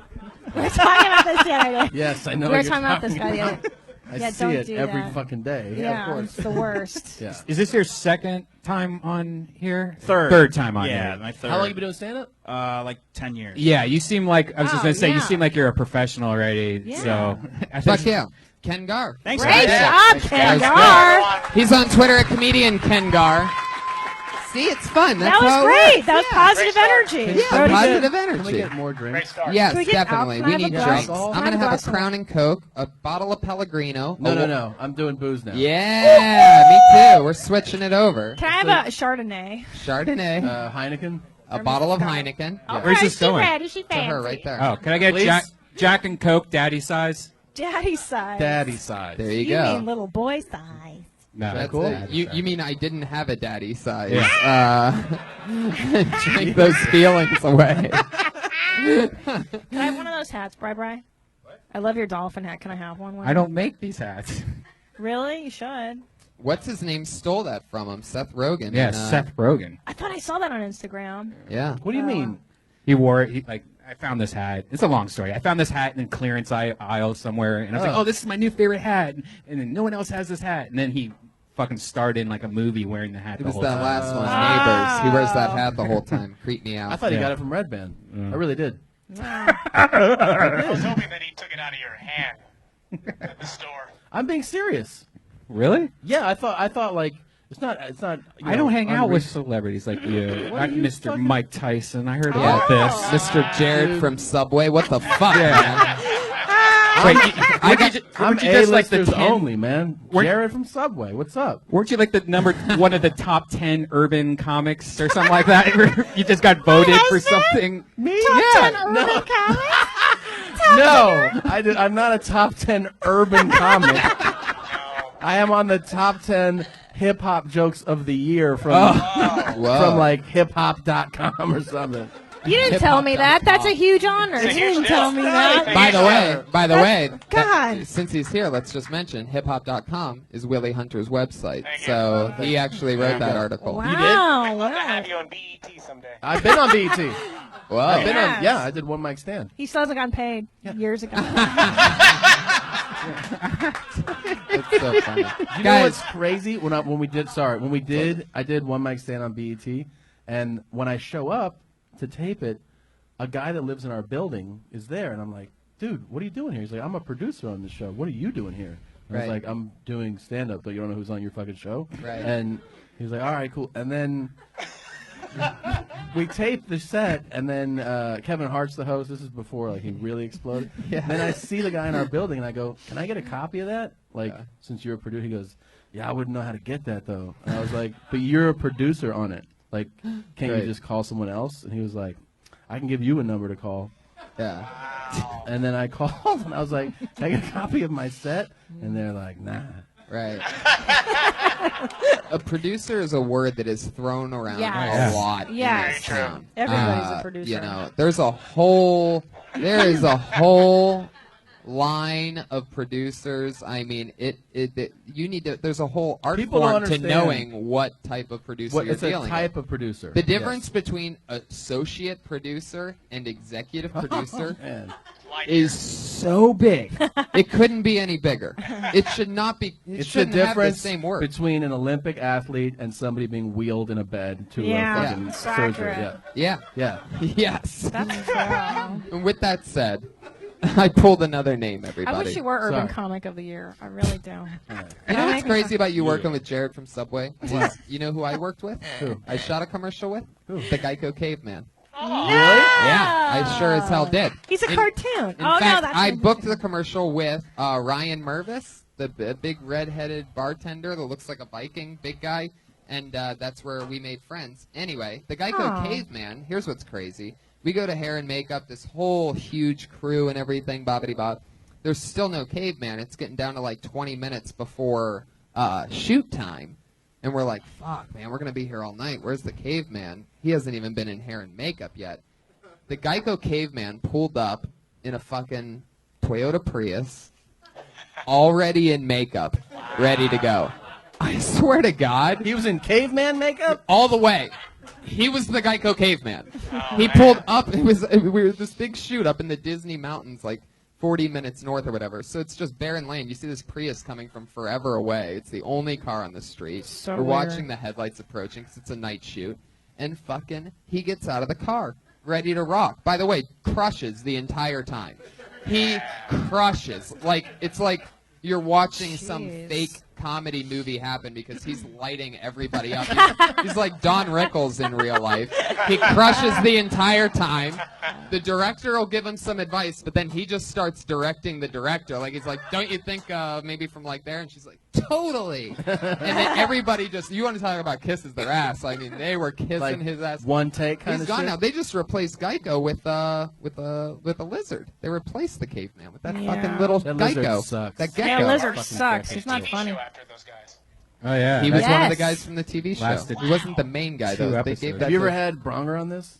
We were talking about this the other day. Yes, I know. We were what you're talking about this guy the other day. I Yeah, see don't it do every that. fucking day. Yeah, it's the worst. Yeah. Is this your second time on here? Third. Third time on Yeah, here. my third. How long you been doing stand-up? Like 10 years. Yeah, you seem like I was just Oh, gonna say you yeah. seem like you're a professional already. Yeah. So I Fuck think yeah. Ken Gar. Thanks, Great guys. job, Ken That's Gar. He's on Twitter at comedian Ken Gar. See, it's fun. That's That was how it great. works. That was positive energy. Yeah, positive Can we energy. get more drinks? Great start. Yes, Can we get definitely. alcohol? We Can I need have a drinks. glass? I'm Can I gonna have a have glass a of Crown and Coke, a bottle of Pellegrino. No. I'm doing booze now. Yeah, me too. We're switching it over. Can I have a Chardonnay? Chardonnay, Heineken. a bottle of Heineken. Oh, Where's this she going? ready. She To her fancy. right there. Oh, can I get Please? Jack and Coke daddy size? Daddy size. Daddy size. There you You go. mean little boy size. No, That's cool? it. You mean I didn't have a daddy size? Yeah. Drink those feelings away. Can I have one of those hats, Bri? I love your dolphin hat. Can I have one? I don't make these hats. Really? You should. What's his name stole that from him? Seth Rogen. Yeah, And, Seth Rogen. I thought I saw that on Instagram. Yeah. What do you mean? He wore it. I found this hat. It's a long story. I found this hat in a clearance aisle somewhere, and I was like, Oh. "Oh, this is my new favorite hat." And then no one else has this hat. And then he fucking starred in like a movie wearing the hat It the was whole that time. last one, Oh. Neighbors. He wears that hat the whole time. Creep me out. I thought he Yeah. got it from Red Band. I really did. I was hoping that he took it out of your hand at the store. I'm being serious. Really? Yeah, I thought like it's not. You I don't know, hang out with unre- celebrities like you. What are Not you Mr. fucking- Mike Tyson. I heard Yeah. about this. Mr. Jared from Subway. What the fuck, Yeah. man? Wait, I got. I'm weren't you just like the A-listers 10 only, man. Weren't- Jared from Subway. What's up? Weren't you like the one of the top 10 urban comics or something like that? You just got voted for something. Me? Yeah. No. No, I'm not a top 10 urban comic. I am on the top 10 hip hop jokes of the year from Whoa. like hiphop.com or something. You didn't tell me that. That's a huge honor. You a huge didn't tell me deal. that. By the way, God. since he's here, let's just mention hiphop.com is Willie Hunter's website. Thank you. So he actually wrote that article. Wow. I'd love to have you on BET someday. I've been on BET. Whoa. I've been on, Yes. yeah, I did one mic stand. He still hasn't gotten paid years ago. It's so funny. You know Guys, what's crazy? When we did, I did one mic stand on BET, and when I show up to tape it, a guy that lives in our building is there, and I'm like, dude, what are you doing here? He's like, I'm a producer on this show. What are you doing here? I was Right. like, I'm doing stand up, but you don't know who's on your fucking show. Right. And he's like, all right, cool. And then we taped the set, and then Kevin Hart's the host. This is before like he really exploded. Yeah. Then I see the guy in our building, and I go, "Can I get a copy of that?" Like, Yeah. since you're a producer, he goes, "Yeah, I wouldn't know how to get that though." And I was like, "But you're a producer on it. Like, can't Right. you just call someone else?" And he was like, "I can give you a number to call." yeah. And then I called, and I was like, "Can I get a copy of my set?" And they're like, "Nah." Right. A producer is a word that is thrown around Yes. a lot. Yes. In this town. Everybody's a producer. You know, there is a whole line of producers. I mean, you need to. There's a whole art People don't form to understand knowing what type of producer What you're it's a dealing type with. of producer. The difference Yes. between associate producer and executive producer Man. is so big. It couldn't be any bigger. It should not be. It It's the shouldn't have the difference same word. between an Olympic athlete and somebody being wheeled in a bed to Yeah, a fucking it's surgery. accurate. Yeah, Yeah. yeah. Yes. That's true. And with that said, I pulled another name, everybody. I wish you were Urban Sorry. Comic of the Year. I really do. You know what's crazy about you working with Jared from Subway? What? You know who I worked with? Who? I shot a commercial with? Who? The Geico Caveman. No! Yeah, I sure as hell did. He's a In- cartoon. In Oh, no, fact, that's I booked the commercial with Ryan Mervis, the big red-headed bartender that looks like a Viking, big guy, and that's where we made friends. Anyway, the Geico Aw. Caveman, here's what's crazy. We go to hair and makeup, this whole huge crew and everything, bobbity-bob. There's still no caveman. It's getting down to like 20 minutes before shoot time. And we're like, fuck, man, we're going to be here all night. Where's the caveman? He hasn't even been in hair and makeup yet. The Geico Caveman pulled up in a fucking Toyota Prius, already in makeup, ready to go. I swear to God, He was in caveman makeup? all the way. He was the Geico Caveman. He pulled up. We were this big shoot up in the Disney mountains, like 40 minutes north or whatever. So it's just barren lane. You see this Prius coming from forever away. It's the only car on the street. So We're weird. watching the headlights approaching because it's a night shoot. And fucking, he gets out of the car, ready to rock. By the way, crushes the entire time. He crushes. Like, it's like you're watching some Jeez. fake comedy movie happen because he's lighting everybody up. He's like Don Rickles in real life. He crushes the entire time. The director will give him some advice, but then he just starts directing the director. Like, he's like, don't you think maybe from like there? And she's like, totally. And then everybody just, you want to talk about kisses their ass. I mean, they were kissing Like his ass. one take kind He's of gone shit. now. They just replaced Geico with a lizard. They replaced the caveman with that Yeah. fucking little That lizard Geico. sucks. That Yeah, gecko. lizard Fucking sucks. crackhead. He's not TV funny. show after those guys. Oh yeah. He was one of the Yes. guys from the TV show. Lasted He wasn't the main guy two though. They episodes. gave Have that Have you to- ever had Bronger on this?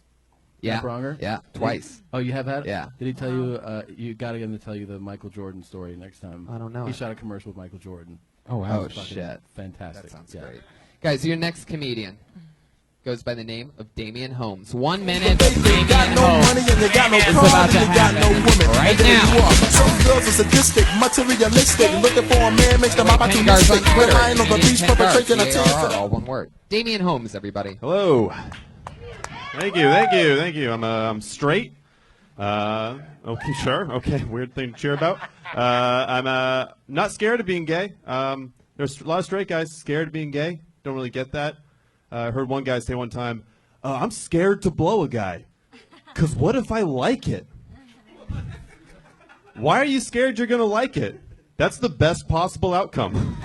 Yeah. Bronger? Yeah, twice. Oh, you have had? Yeah. Did he tell you? You got to get him to tell you the Michael Jordan story next time. I don't know He it. shot a commercial with Michael Jordan. Oh wow. Oh Fucking shit. Fantastic. That sounds Yeah. great. Guys, your next comedian goes by the name of Damian Holmes. 1 minute. Damian Holmes is about to happen right now. Some girls are sadistic, materialistic, looking for a man makes them By the way, Ken Gar's on opportunistic. Twitter. Lying on the beach, Ken Gar, perpetrating a G-A-R-R, terror. all one word. Damian Holmes, everybody. Hello. Thank you. I'm straight. Okay, sure. Okay, weird thing to cheer about. I'm not scared of being gay. There's a lot of straight guys scared of being gay. Don't really get that. I heard one guy say one time, I'm scared to blow a guy. Because what if I like it? Why are you scared you're going to like it? That's the best possible outcome.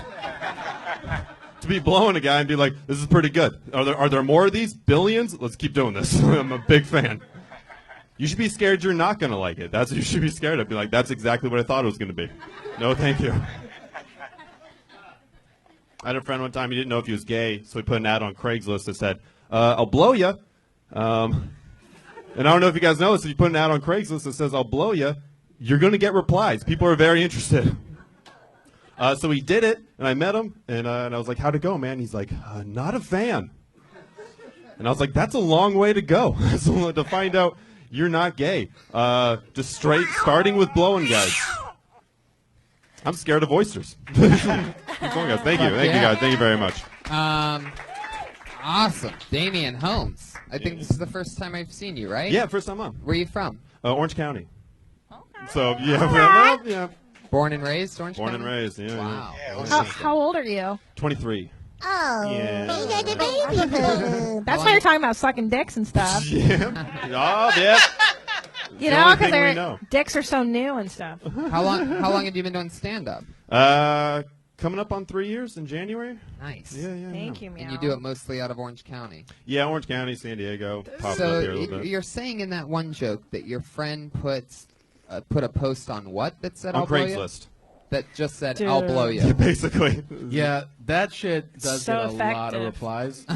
To be blowing a guy and be like, this is pretty good. Are there more of these? Billions? Let's keep doing this. I'm a big fan. You should be scared you're not going to like it. That's what you should be scared of. Be like, that's exactly what I thought it was going to be. No, thank you. I had a friend one time, he didn't know if he was gay, so he put an ad on Craigslist that said, I'll blow ya. And I don't know if you guys know this, if you put an ad on Craigslist that says, I'll blow ya, you're going to get replies. People are very interested. So he did it, and I met him, and I was like, how'd it go, man? He's like, not a fan. And I was like, that's a long way to go. To find out you're not gay. Just straight, starting with blowing guys. I'm scared of oysters. Keep going, guys. Thank you. Thank you, guys. Thank you very much. Awesome. Damian Holmes. I think this is the first time I've seen you, right? Yeah, first time on. Where are you from? Orange County. So, yeah, well, yeah. Born and raised, Orange Born County? and raised, yeah. Wow. How old are you? 23. Oh. Yeah. That's why you're talking about sucking dicks and stuff. Yeah. Oh, yeah. You the know, only because thing we know. dicks are so new and stuff. How long have you been doing stand-up? Coming up on 3 years in January. Nice. Yeah. Thank you, And you do it mostly out of Orange County. Yeah, Orange County, San Diego. Popped So up here a little bit. you're saying in that one joke that your friend put a post on what that said On I'll blow you? Craigslist. That just said I'll blow you. Basically. Yeah, that shit does So get a lot of effective. replies.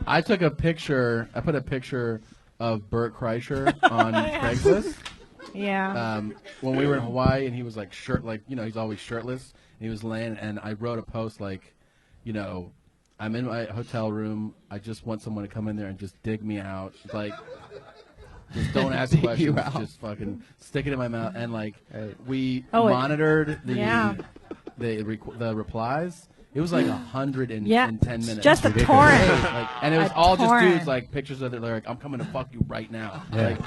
I took a picture. I put a picture of Bert Kreischer on Craigslist. Yeah. When we were in Hawaii, and he was like he's always shirtless. And he was laying, and I wrote a post like, I'm in my hotel room. I just want someone to come in there and just dig me out. Like, just don't ask Dig questions. you out. Just fucking stick it in my mouth. And like, we Oh, monitored yeah. the replies. It was like 110 Yeah. minutes. Just a Ridiculous. torrent. Like, and it was A all just torrent. dudes like pictures of it. Like, I'm coming to fuck you right now. Yeah. Like,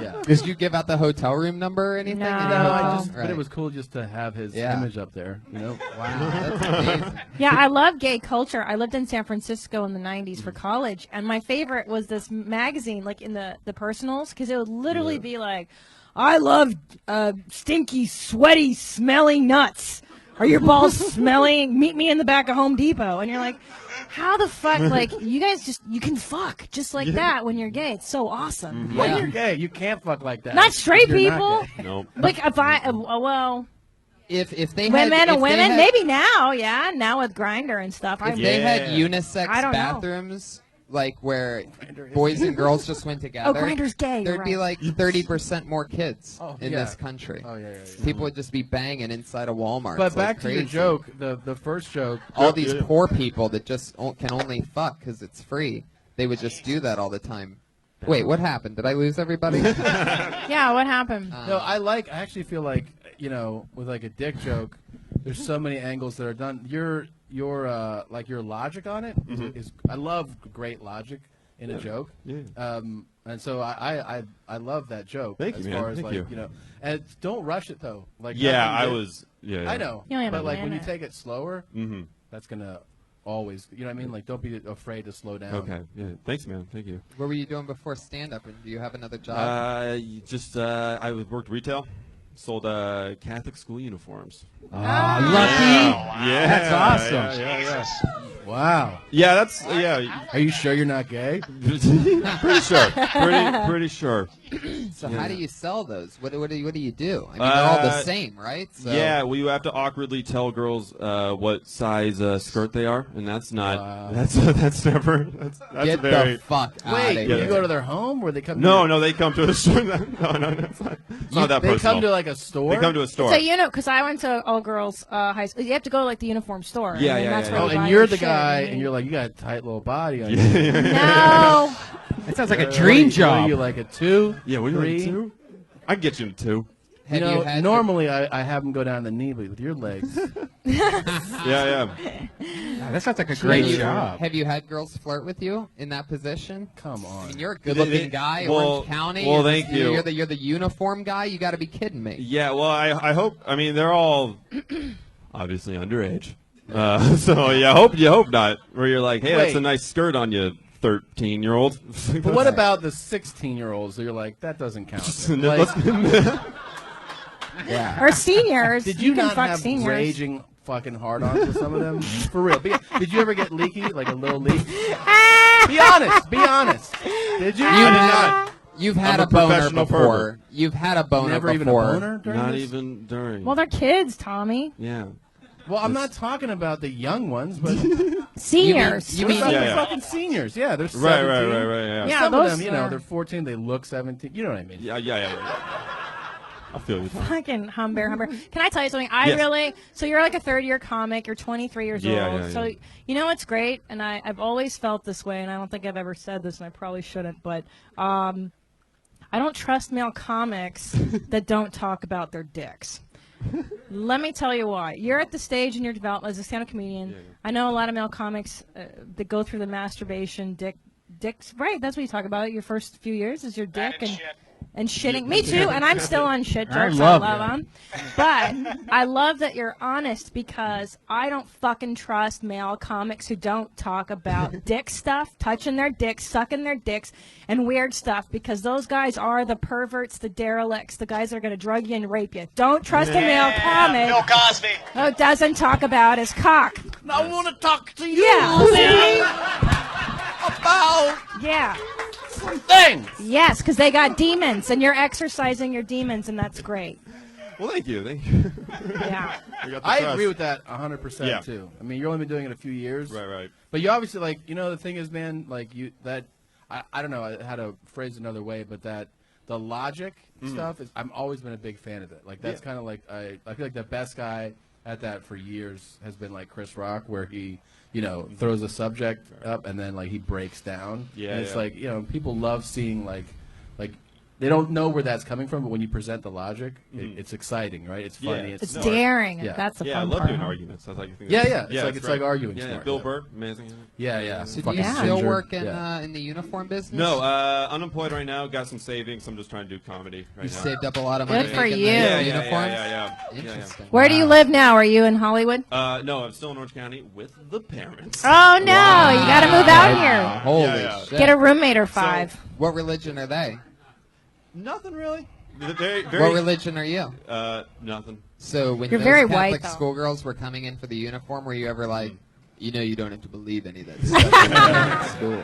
yeah. Did you give out the hotel room number or anything? No. in the No, hotel? but it was cool just to have his Yeah. image up there. Wow, that's amazing. Yeah, I love gay culture. I lived in San Francisco in the 90s for college, and my favorite was this magazine, like in the personals, because it would literally be like, I love stinky, sweaty, smelly nuts. Are your balls smelling? Meet me in the back of Home Depot. And you're like, how the fuck, like, you guys you can fuck just like that when you're gay. It's so awesome. When you're gay, you can't fuck like that. Not straight You're not people. gay. No. Like, if I, well, If they women had, and if they women, had- maybe now, yeah, now with Grindr and stuff. If they had unisex I don't know. bathrooms, like where boys and girls just went together, Grindr's gay, you're there'd be right. like 30% more kids in yeah. this country. Oh, yeah. People would just be banging inside a Walmart. But It's like back to your crazy. joke, the first joke. All these poor people that just can only fuck because it's free. They would just do that all the time. Wait, what happened? Did I lose everybody? Yeah, what happened? No, I actually feel like, with like a dick joke, there's so many angles that are done. Your logic on it is I love great logic in a joke. Yeah. And so I love that joke. Thank you, as man. far as Thank you. and don't rush it though. Like Yeah, nothing I good. was. Yeah. I know, You only have but a like when you minute. take it slower, Mm-hmm. that's gonna always, you know what I mean? Like don't be afraid to slow down. Okay. Yeah. Thanks, man. Thank you. What were you doing before stand-up, and do you have another job? I worked retail, sold Catholic school uniforms. Lucky. Yeah, That's awesome. Yeah. Wow. Yeah, that's yeah. Are you sure you're not gay? Pretty sure. Pretty sure. So how do you sell those? What do you do? I mean, they're all the same, right? So Yeah, well, you have to awkwardly tell girls what size skirt they are, and that's not. Wow. That's never. That's get very. the fuck out Wait, of you here. go to their home where they come? No, they come to a store. No, it's not that They personal. come to like a store. They come to a store. So because I went to all girls high school. You have to go to, like the uniform store. Yeah, and then yeah, that's yeah, where Oh, you and buy you're your the shit, guy, and and you're like, you got a tight little body on you. No. That sounds like a What dream are job. you like a 2? Yeah, what are you 3? like, 2? I can get you in 2. Have You know, had normally I have them go down the knee, but with your legs, Yeah. Yeah, that sounds like a great job. Have you had girls flirt with you in that position? come I on. mean, you're a good-looking guy, Orange County. well, You're thank you. You're the uniform guy. You got to be kidding me. Yeah, well, I hope. I mean, they're all obviously underage. So you hope not. Where you're like, hey, that's Wait. a nice skirt on you, 13-year-old. But what about the 16-year-olds? You're like, that doesn't count. Yeah. Or seniors. Did you can not fuck have seniors. raging fucking hard-ons with some of them? For real. Did you ever get leaky, like a little leak? Be honest. Be honest. Did you? You've had I'm a a boner professional before. pervert. You've had a boner Never even a before. boner during Not this? even during. Well, they're kids, Tommy. Yeah. Well, I'm not talking about the young ones, but Seniors. You what mean about Yeah, the yeah. fucking seniors? Yeah, they're 17. Right. Yeah. Yeah, Some those of them, are- they're 14. They look 17. You know what I mean? Yeah. I feel you. Tom. Fucking humber. Can I tell you something? Yes. So you're like a third-year comic. You're 23 years Yeah, old. yeah, So yeah. you know what's great, and I've always felt this way, and I don't think I've ever said this, and I probably shouldn't, but I don't trust male comics that don't talk about their dicks. Let me tell you why. You're at the stage in your development as a stand-up comedian. Yeah. I know a lot of male comics that go through the masturbation, dicks. Right, that's what you talk about. Your first few years is your dick and shit. and shitting. Me too, and I'm still on shit I jokes. love them. But I love that you're honest because I don't fucking trust male comics who don't talk about dick stuff, touching their dicks, sucking their dicks, and weird stuff because those guys are the perverts, the derelicts, the guys that are going to drug you and rape you. Don't trust a male Bill comic Cosby. who doesn't talk about his cock. I want to talk to you Yeah, see? about Yeah. things. Yes, because they got demons, and you're exercising your demons, and that's great. Well, thank you. Yeah. We got the I trust. agree with that 100% Yeah. too. I mean, you've only been doing it a few years. Right. But you obviously the thing is, man, I don't know how to phrase it another way, but that the logic stuff is, I'm always been a big fan of it. Like that's Yeah. kind of like I feel like the best guy at that for years has been like Chris Rock, where he throws a subject up and then like he breaks down. Yeah, and it's yeah. like people love seeing like they don't know where that's coming from, but when you present the logic, it's exciting, right? It's funny. Yeah. It's smart. daring. Yeah. That's the Yeah, I fun love part. doing arguments. That's like Yeah. It's like arguing Yeah, smart. Bill Yeah. Burr, amazing. Yeah. So do Fucking you still ginger. work in Yeah. in the uniform business? No, unemployed right now. Got some savings. I'm just trying to do comedy right You now. saved up a lot of Good money. for making you. the Yeah. uniforms. Yeah. Interesting. Where do you live now? Are you in Hollywood? No, I'm still in Orange County with the parents. Oh no, you got to move out here. Holy Yeah. shit! Get a roommate or five. What religion are they? Nothing really. Very, What religion are you? nothing. So when You're those very Catholic white, though. schoolgirls were coming in for the uniform, were you ever like, you don't have to believe any of that stuff at school?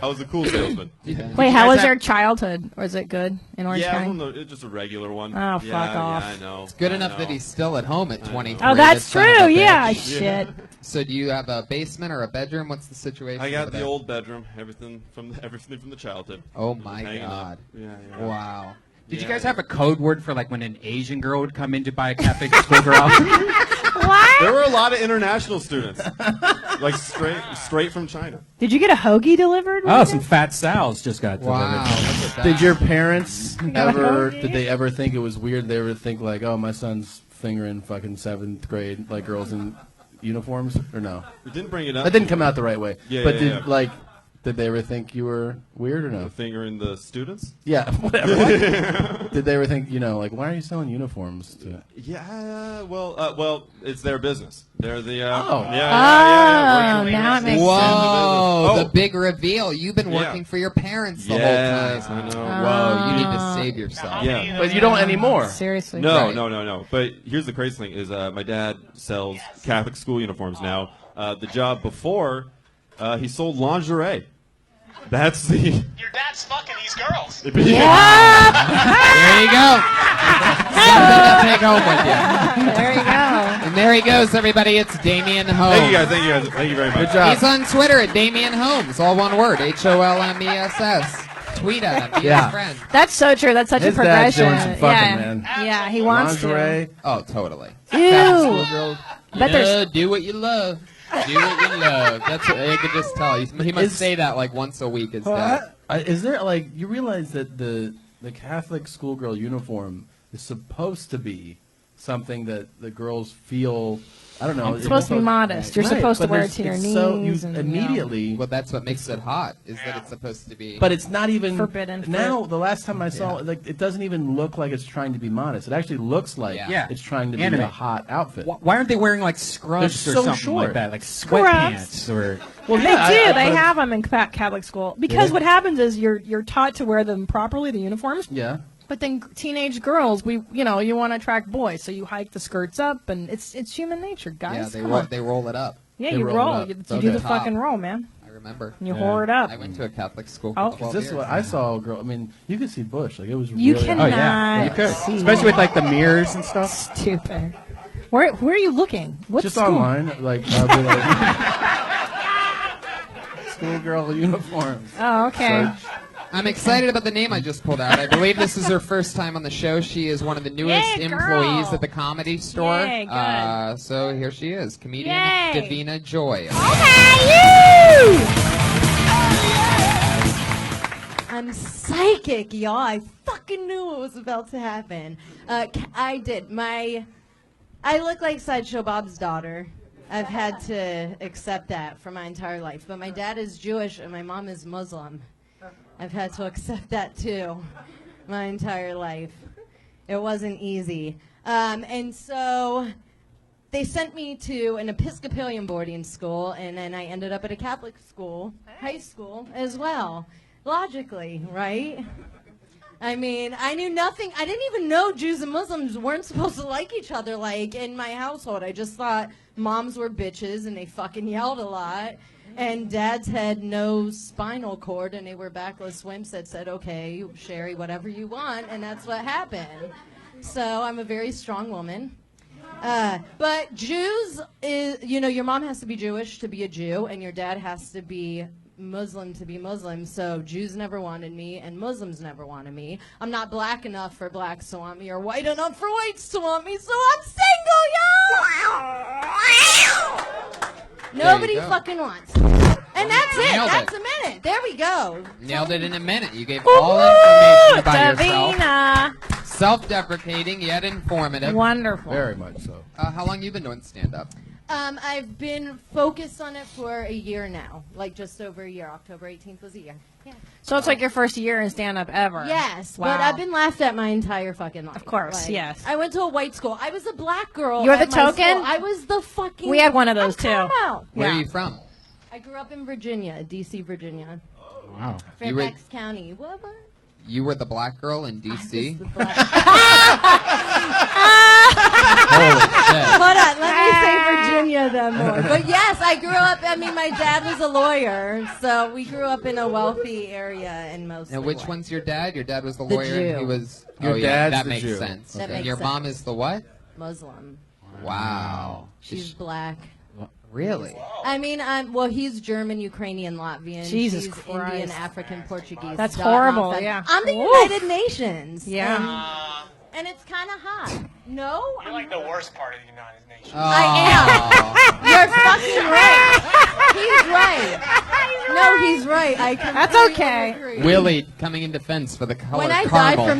I was a cool salesman. Yeah. Wait, how guys was have- your childhood? Was it good in Orange Yeah, County? well, no, it's just a regular one. Oh, fuck off. Yeah, I know. Good I enough know. that he's still at home at 23. Oh, that's son of a true. bitch. Yeah, shit. So do you have a basement or a bedroom? What's the situation? I got over the there? old bedroom. Everything from the childhood. Oh my Hanging up. god! Yeah. Wow. Did you Yeah. guys have a code word for like when an Asian girl would come in to buy a Catholic schoolgirl? What? There were a lot of international students. like straight from China. Did you get a hoagie delivered? Oh, some Fat Sal's just got delivered. Wow. Look at that. Did your parents ever? hoagie? Did they ever think it was weird? Did they ever think like, oh, my son's fingering fucking 7th grade like girls in uniforms, or no? We didn't bring it up. That didn't come out the right way. Yeah, but yeah, yeah. Did they ever think you were weird or no? The finger in the students? Yeah, whatever. Did they ever think, like, why are you selling uniforms? Yeah, well, it's their business. They're the, Oh. Oh, now it makes Whoa, sense. the big reveal. You've been Yeah. working for your parents the Yes, whole time. I know. Whoa, you need to save yourself. Yeah. But you don't anymore. Seriously. No, Right. no. But here's the crazy thing: is my dad sells Catholic school uniforms now. The job before, he sold lingerie. That's the. Your dad's fucking these girls. There you go. Something to take home with you. There you go. And there he goes, everybody. It's Damian Holmes. Thank you guys. Thank you very much. Good job. He's on Twitter at Damian Holmes, all one word, HOLMESS. Tweet at him. Be Yeah. his friend. That's so true. That's such His a progression. dad's doing some fucking, yeah. man. Yeah, he wants Lingerie. Oh, totally. to. Ew. Girls. Bet there's Do what you love. Do what you love. That's what I could just tell. He must Is- say that like once a week. His dad. Is there you realize that the Catholic schoolgirl uniform is supposed to be something that the girls feel? I don't know. It's supposed to be modest. You're Right, supposed to but wear it there's- to your it's knees. So you and, immediately. Well, that's what makes it hot. Is that it's supposed to be. But it's not even Forbidden now. The last time I saw it, it doesn't even look like it's trying to be modest. It actually looks like Yeah. it's trying to be Anime. a hot outfit. Why aren't they wearing like scrubs They're or so something short. like that, like Scrubs. sweatpants or? Well, They yeah, do. I- They but- have them in Catholic school because Yeah. what happens is you're taught to wear them properly, the uniforms. Yeah. But then teenage girls, you want to attract boys, so you hike the skirts up, and it's human nature, guys. yeah, Come on. they roll it up. Yeah, they you roll it roll. up. You So do the the top. fucking roll, man. I remember. You Yeah. whore it up. I went to a Catholic school Oh. for 12 This years. is what I saw a girl. I mean, you could see Bush. Like it was. You really cannot Oh yeah, you could, see especially with like the mirrors and stuff. Stupid. Where are you looking? What Just school? online, I'll be schoolgirl uniforms. Oh, okay. Search. I'm excited about the name I just pulled out. I believe this is her first time on the show. She is one of the newest Yay, girl. employees at the Comedy Store. Yay, good. So here she is, comedian Yay. Davina Joy. I'm psychic, y'all. I fucking knew what was about to happen. I did. I look like Sideshow Bob's daughter. I've had to accept that for my entire life. But my dad is Jewish and my mom is Muslim. I've had to accept that too my entire life. It wasn't easy. And so they sent me to an Episcopalian boarding school, and then I ended up at a Catholic school, high school as well. Logically, right? I mean, I knew nothing. I didn't even know Jews and Muslims weren't supposed to like each other, like, in my household. I just thought moms were bitches and they fucking yelled a lot. And dads had no spinal cord and they were backless wimps that said, okay, Sherry, whatever you want. And that's what happened. So I'm a very strong woman. But Jews, your mom has to be Jewish to be a Jew, and your dad has to be Muslim to be Muslim. So Jews never wanted me, and Muslims never wanted me. I'm not black enough for blacks to want me, or white enough for whites to want me, so I'm single, y'all! Nobody go. fucking wants me. And that's it. Nailed That's it. a minute. There we go. Nailed it in a minute. You gave all information about yourself. Davina. Self-deprecating yet informative. Wonderful. Very much so. How long you been doing stand-up? I've been focused on it for a year now, like just over a year. October 18th was a year. Yeah. So it's like your first year in stand-up ever. Yes, Wow. but I've been laughed at my entire fucking life. Of course, yes. I went to a white school. I was a black girl. You're the at my token? school. I was the fucking. We had one of those, I'm talking too. about. Where Yeah. are you from? I grew up in Virginia, D.C., Virginia. Wow. You were- Fairfax County. What? You were the black girl in D.C.? The black- Holy shit. Hold on, let me say Virginia then more. But yes, I grew up, my dad was a lawyer, so we grew up in a wealthy area in most. Now, which one's your dad? Your dad was the The lawyer and he Jew. was... Your oh, yeah, dad's that the makes Jew. sense. That And makes your sense. mom is the what? Muslim. Wow. She's black. Really? He's German, Ukrainian, Latvian. Jesus She's Christ. Indian, African, Portuguese. That's Dot, horrible, Nonsense. yeah. I'm the Oof. United Nations. Yeah. And it's kind of hot. No? You're like the worst part of the United Nations. I am. You're fucking right. He's right. No, he's right. I That's completely okay. agree. Willie coming in defense for the color When I caramel. die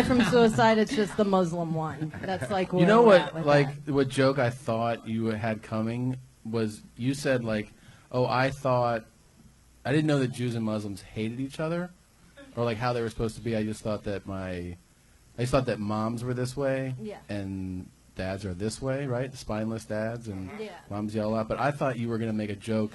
from suicide, it's just the Muslim one. That's like where You know we're at what? with Like that. what joke I thought you had coming was you said like, "Oh, I didn't know that Jews and Muslims hated each other, or like how they were supposed to be. I just thought that moms were this way, Yeah. and dads are this way, right? The spineless dads and Yeah. moms yell out. But I thought you were gonna make a joke.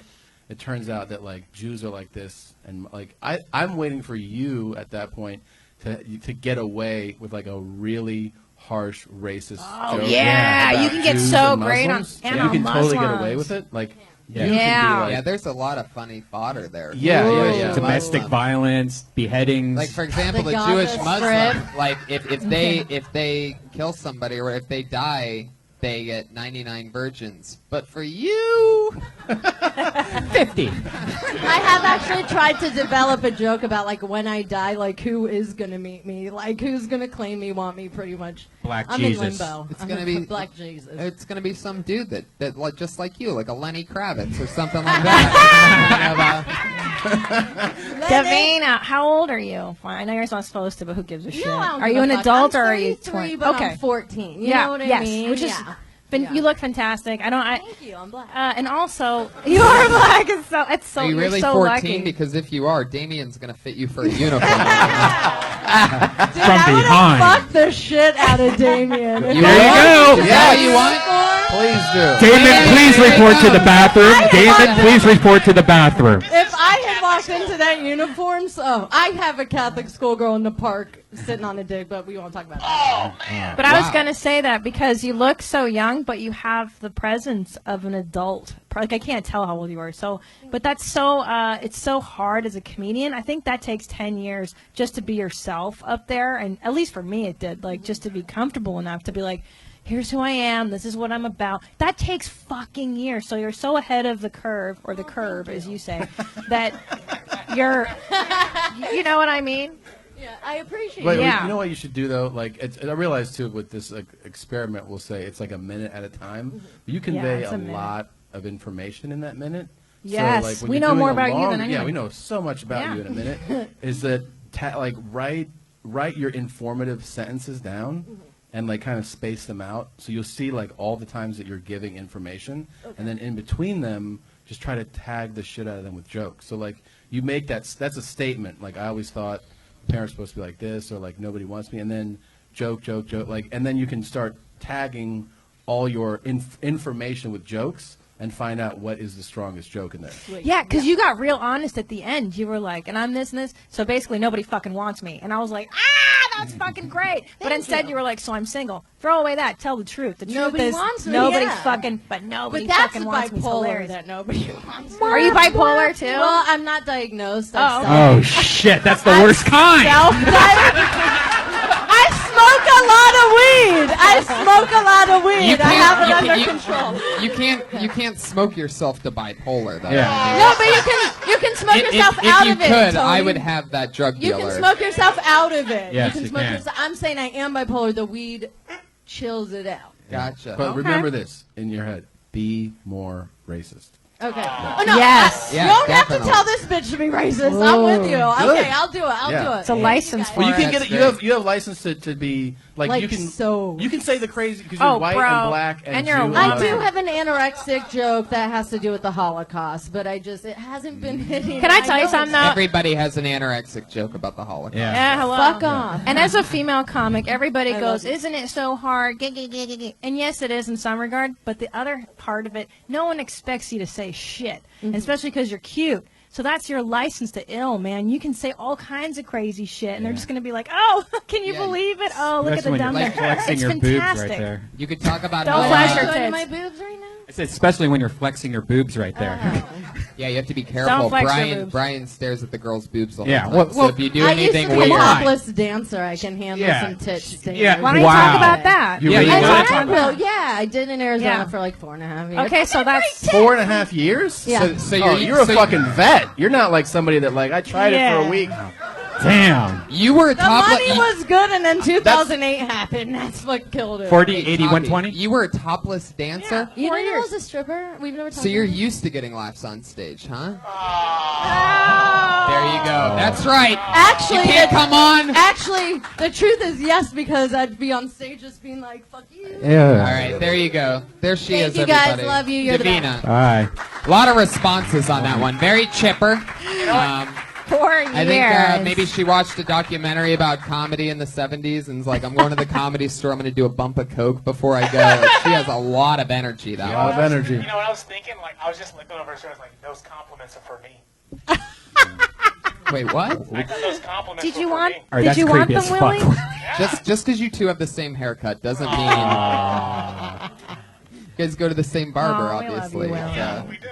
It turns out that like Jews are like this, and like I'm waiting for you at that point to get away with like a really harsh racist joke. yeah, about you can get Jews so and great on- Muslims. and you on can totally get away Muslims. with it. Like Yeah. you Yeah. can be Yeah, like, there's a lot of funny fodder there. yeah. Domestic violence, beheadings. Like for example, The the Gaza Jewish Muslim, Strip. like if they kill somebody or if they die, they get 99 virgins. But for you, 50. I have actually tried to develop a joke about like when I die, like who is gonna meet me, like who's gonna claim me, want me, pretty much. Black I'm Jesus. in limbo. It's I'm gonna a be Black Jesus. it's gonna be some dude that like just like you, like a Lenny Kravitz or something like that. Davina, how old are you? Well, I know you're not supposed to, but who gives a shit? No, I don't Are give you a an fuck. adult I'm or are you 33, 20? But Okay. I'm 14. You yeah, know what I yes, mean? which is, Yeah. Yeah. you look fantastic. Thank you. I'm black. And also, you are black. It's so Are you you're really so 14? lucky. Because if you are, Damien's gonna fit you for a uniform. Dude, From I would've behind. fucked the shit out of Damien. You There you want? go. Is that what you want? please do. Damon, please report to the bathroom. Damon, please report to the bathroom. If I had walked into that uniform, so I have a Catholic schoolgirl in the park sitting on a dick, but we won't talk about that. But I was Wow. going to say that because you look so young, but you have the presence of an adult. Like, I can't tell how old you are. So, but that's so, it's so hard as a comedian. I think that takes 10 years just to be yourself up there. And at least for me, it did. Like, just to be comfortable enough to be like, here's who I am. This is what I'm about. That takes fucking years. So you're so ahead of the curve, or the curve, as you say, that you're, you know what I mean? Yeah, I appreciate Wait, it. Yeah. you know what you should do though? Like, I realize too with this experiment, we'll say it's like a minute at a time. You convey it's a a minute. lot of information in that minute. Yes, so, like, when we you're know doing more a about you long- than Yeah, anyone. we know so much about Yeah. you in a minute. Is that write your informative sentences down. And like kind of space them out, so you'll see like all the times that you're giving information, and then in between them, just try to tag the shit out of them with jokes. So like you make that's a statement. Like I always thought parents supposed to be like this, or like nobody wants me, and then joke, like, and then you can start tagging all your information with jokes and find out what is the strongest joke in there. Yeah, because you got real honest at the end. You were like, and I'm this and this, so basically nobody fucking wants me. And I was like, that's fucking great. But instead you were like, so I'm single. Throw away that. Tell the truth. The truth Nobody is wants me, nobody yeah. fucking, but nobody But that's fucking wants me. It's bipolar hilarious. that nobody wants me. Are you bipolar too? Well, I'm not diagnosed. Oh. Oh, shit. That's the worst kind. I smoke a lot of weed. I have it under control. You can't smoke yourself to bipolar though. Yeah. No, but you can smoke yourself out if of you it. could, Tony. I would have that drug You dealer. can smoke yourself out of it. Yes, you you can smoke can. yourself. I'm saying I am bipolar. The weed chills it out. Gotcha. But remember this in your head: be more racist. Okay. Oh no. Yes. Yeah, you don't have to definitely. tell this bitch to be racist. I'm with you. Good. Okay, I'll do it. I'll Yeah. do it. It's a license for Well, you it. can That's get it. You have license to be like, you Like can so. you can say the crazy because you're Oh, white bro. and black and And you're a Jew woman. I and do all that. have an anorexic joke that has to do with the Holocaust, but it hasn't been hitting. Can I tell you know something, it's- though? Everybody has an anorexic joke about the Holocaust. Yeah. Yeah, hello. Fuck off. And as a female comic, everybody I goes, love it. isn't it so hard? And yes, it is in some regard, but the other part of it, no one expects you to say shit, Mm-hmm. especially because you're cute. So that's your license to ill, man. You can say all kinds of crazy shit, and they're just going to be like, oh, can you Yeah. believe it? Oh, look at Especially the when dumb you're thing. flexing It's your fantastic. boobs right there. You could talk about Don't how flash your Go to tits. my boobs right now. I said especially when you're flexing your boobs right there. Yeah, you have to be careful. flex your boobs. Brian stares at the girl's boobs the whole Yeah, time. well- So if you do I used anything to be a weird, topless dancer. I can handle Yeah. some tit stains. Yeah. Why don't you Wow. talk about that? You Yeah, really you I wanna gotta talk I about will. that? Yeah, I did in Arizona Yeah. for like 4.5 years. Okay, so that's 4.5 years? Yeah. So Oh, you're a so fucking vet. You're not like somebody that like I tried it for Yeah. a week. Damn. You were a The top. money was good, and then 2008 happened. That's what killed it. 40, 80, 120? You were a topless dancer. You didn't know I was a stripper? We've never talked So you're about it. used to getting laughs on stage, huh? Oh. There you go. That's right. Actually, You can't come on. Actually, the truth is yes, because I'd be on stage just being like, "Fuck you." All right, there you go. There she Thank is, you guys. everybody. Love you. You're the Davina. All right. A lot of responses on that one. Very chipper. 4 years. I think maybe she watched a documentary about comedy in the 70s and was like, I'm going to the comedy store. I'm going to do a bump of Coke before I go. Like, she has a lot of energy, that A lot of energy. You know what I was thinking? Like, I was just looking over her shoulder, like, those compliments are for me. Wait, what? I thought those compliments Did were you for want? me. All right, Did that's you want creepy them, as fuck. Willie? Just because you two have the same haircut doesn't mean you guys go to the same barber, Oh, we love obviously. you, Willie. Yeah, we do.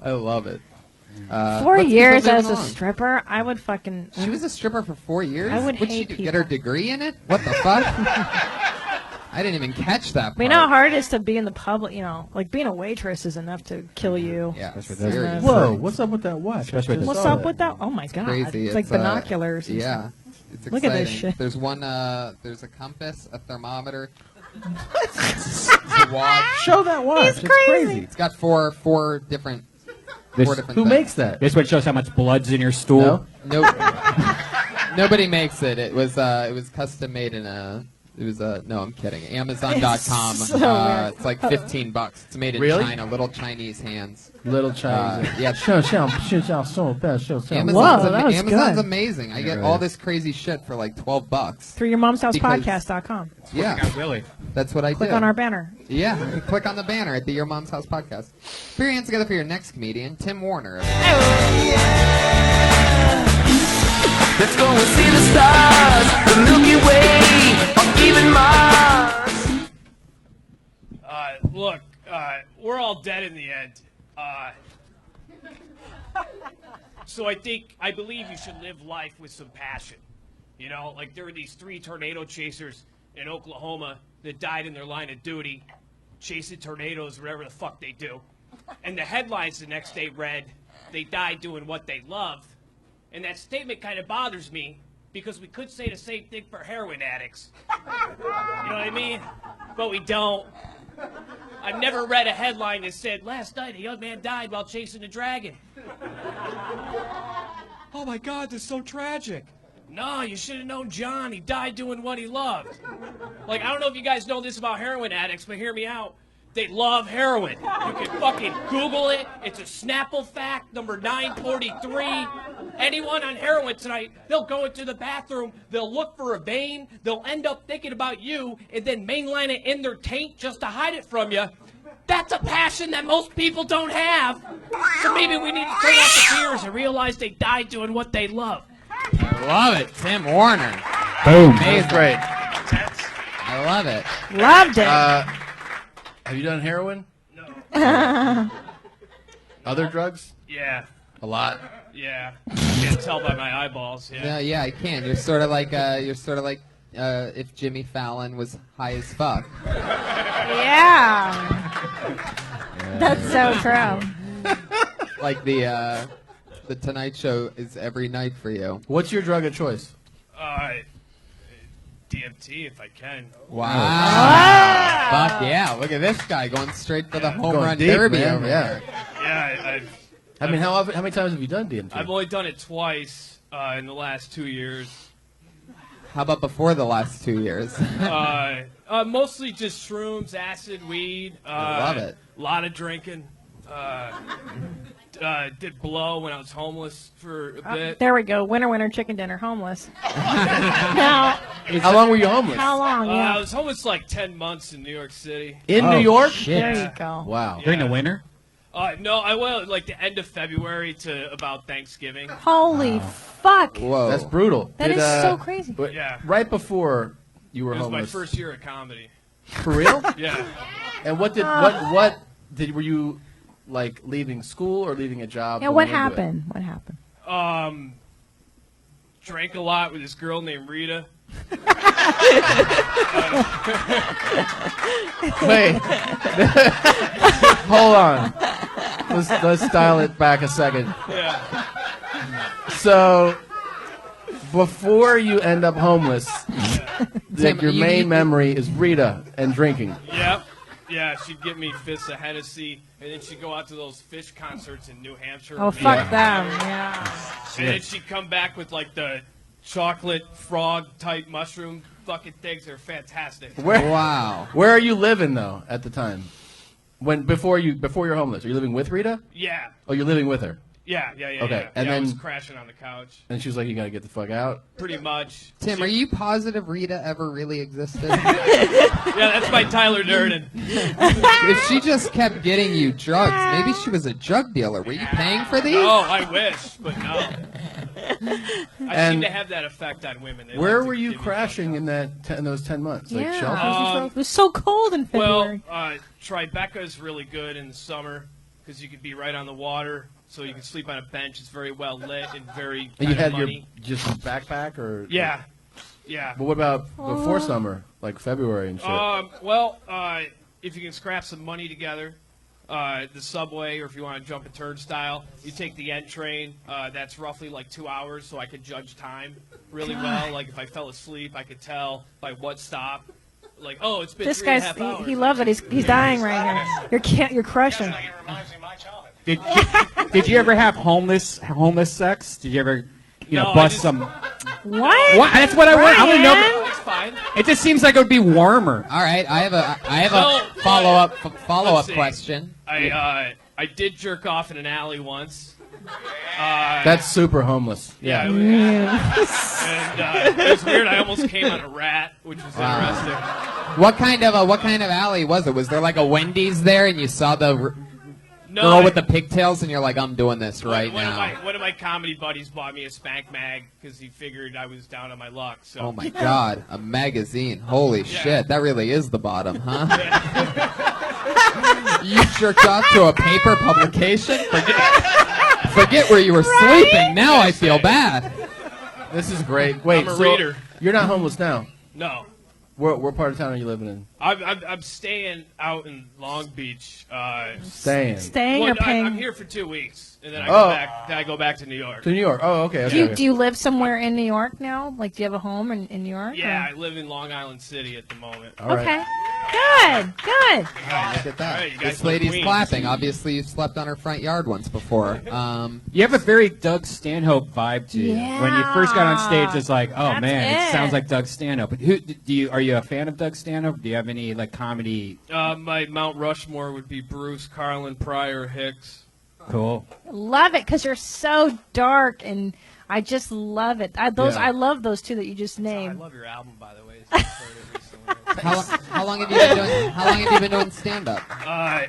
I love it. 4 let's keep years it as moving a on. stripper, I would fucking. She was a stripper for 4 years? I would What'd she hate do, people. get her degree in it? What the fuck? I didn't even catch that part. But you know how hard it is to be in the public. You know, like being a waitress is enough to kill you. Yeah, Especially serious. Whoa, what's up with that watch? Especially with What's Saw up that. with that? Oh my god! Crazy. It's like binoculars. and Yeah. stuff. It's Look at this exciting. shit. There's one, there's a compass, a thermometer. It's a watch. Show that watch. It's crazy. It's got four different This- four different Who things. makes that? This one shows how much blood's in your stool. No? Nope. Nobody makes it. It was custom made in no, I'm kidding. Amazon.com. So weird. It's like $15. It's made in Really? China, little Chinese hands. Little Chinese. Yeah. Amazon's Whoa, that was Amazon's good. amazing. I get Right. all this crazy shit for like $12. Through your mom's house Because- podcast.com. Yeah, Got Willie. that's what I Click do. on our banner. Yeah, you click on the banner at the Your Mom's House podcast. Put your hands together for your next comedian, Tim Warner. Let's go and see the stars, the Milky Way, or even Mars. Look, we're all dead in the end. So I believe you should live life with some passion. You know, like there were these 3 tornado chasers in Oklahoma that died in their line of duty, chasing tornadoes wherever the fuck they do. And the headlines the next day read, they died doing what they love. And that statement kind of bothers me because we could say the same thing for heroin addicts. You know what I mean? But we don't. I've never read a headline that said, last night a young man died while chasing a dragon. Oh my God, that's so tragic. No, you should have known John. He died doing what he loved. Like, I don't know if you guys know this about heroin addicts, but hear me out. They love heroin. You can fucking Google it. It's a Snapple fact, number 943. Anyone on heroin tonight, they'll go into the bathroom, they'll look for a vein, they'll end up thinking about you, and then mainline it in their taint just to hide it from you. That's a passion that most people don't have. So maybe we need to turn off the tears and realize they died doing what they love. Love it, Tim Warner. Boom. Amazing. Great. I love it. Loved it. Have you done heroin? No. Other drugs? Yeah, A lot. yeah. You can't tell by my eyeballs. Yeah, I can. You're sort of like if Jimmy Fallon was high as fuck. Yeah. That's so true. Like the Tonight Show is every night for you. What's your drug of choice? DMT if I can. Wow. Fuck yeah! Look at this guy going straight for the home Going run deep, derby man. over Yeah. there. Yeah, I mean, how many times have you done DMT? I've only done it twice in the last 2 years. How about before the last 2 years? Mostly just shrooms, acid, weed. I love it. A lot of drinking. Did blow when I was homeless for a bit. There we go. Winner, chicken dinner, homeless. Now, How long were you homeless? how long? I Yeah. was homeless like 10 months in New York City. In Oh, New York? shit. There you go. Wow. During the Yeah. winter? No, I went like the end of February to about Thanksgiving. Holy fuck. Whoa. That's brutal. That is so crazy. But Yeah. Right before you were It was homeless. my first year of comedy. For real? Yeah. And what were you like leaving school or leaving a job? Yeah, going what into it? happened? What happened? Drank a lot with this girl named Rita. Wait. Hold on. Let's dial it back a second. Yeah. So, before you end up homeless, like your main memory is Rita and drinking. Yep. Yeah, she'd get me fists of Hennessy, and then she'd go out to those fish concerts in New Hampshire. Oh, fuck them, yeah. And then she'd come back with, like, the chocolate frog-type mushroom fucking things. They're fantastic. Wow. Where are you living, though, at the time? Before you're homeless? Are you living with Rita? Yeah. Oh, you're living with her? Yeah. Okay, Yeah. and I then- was crashing on the couch. And she was like, you gotta get the fuck out? Pretty much. Tim, are you positive Rita ever really existed? Yeah, that's by Tyler Durden. If she just kept getting you drugs, maybe she was a drug dealer. Were you paying for these? Oh, I wish, but no. I And seem to have that effect on women. They Where like to were you give crashing in those 10 months? Like Yeah. shelters and stuff? It was so cold in February. Well, Tribeca's really good in the summer because you could be right on the water, so you can sleep on a bench. It's very well lit and very And you had money. your just backpack or? Yeah. Yeah. But what about before summer, like February and shit? Well, if you can scrap some money together, the subway, or if you want to jump a turnstile, you take the N train. That's roughly like 2 hours, so I could judge time really well. Like if I fell asleep, I could tell by what stop. Like, oh, it's been This 3.5 guy's, hours. he loves it. He's dying right here. You're crushing. It reminds me of my childhood. Did you ever have homeless sex? Did you ever, No, I bust just- some? What? What? That's what I want. I want to know. Ryan? It's fine. It just seems like it would be warmer. All right, I have a So, follow-up let's see. question. I did jerk off in an alley once. That's super homeless. Yeah. Yeah. And it was weird. I almost came on a rat, which was interesting. What kind of alley was it? Was there like a Wendy's there, and you saw the No, girl with the pigtails, and you're like, I'm doing this right one now? One of my comedy buddies bought me a spank mag because he figured I was down on my luck. So. Oh my God, a magazine! Holy shit, that really is the bottom, huh? You jerked off to a paper publication? Forget where you were sleeping. Now I feel bad. This is great. Wait, I'm a so reader. you're not homeless now? No. What part of town are you living in? I'm staying out in Long Beach. Staying. Staying Well, or paying? I'm here for 2 weeks, and then I Oh. go back. Then I go back to New York. To New York. Oh, okay. Do you live somewhere in New York now? Like, do you have a home in New York? Yeah, or- I live in Long Island City at the moment. All right. Okay. Good. Good. Look at that. All right, you guys This look lady's Queens. clapping. Obviously, you've slept on her front yard once before. You have a very Doug Stanhope vibe to you. When you first got on stage, it's like, oh That's man, it it. sounds like Doug Stanhope. But are you a fan of Doug Stanhope? Do you have any like comedy? My Mount Rushmore would be Bruce, Carlin, Pryor, Hicks. Cool. Love it because you're so dark, and I just love it. Yeah. I love those two that you just I named. love your album, by the way. It's just heard it recently. How long have you been doing? How long have you been doing stand-up?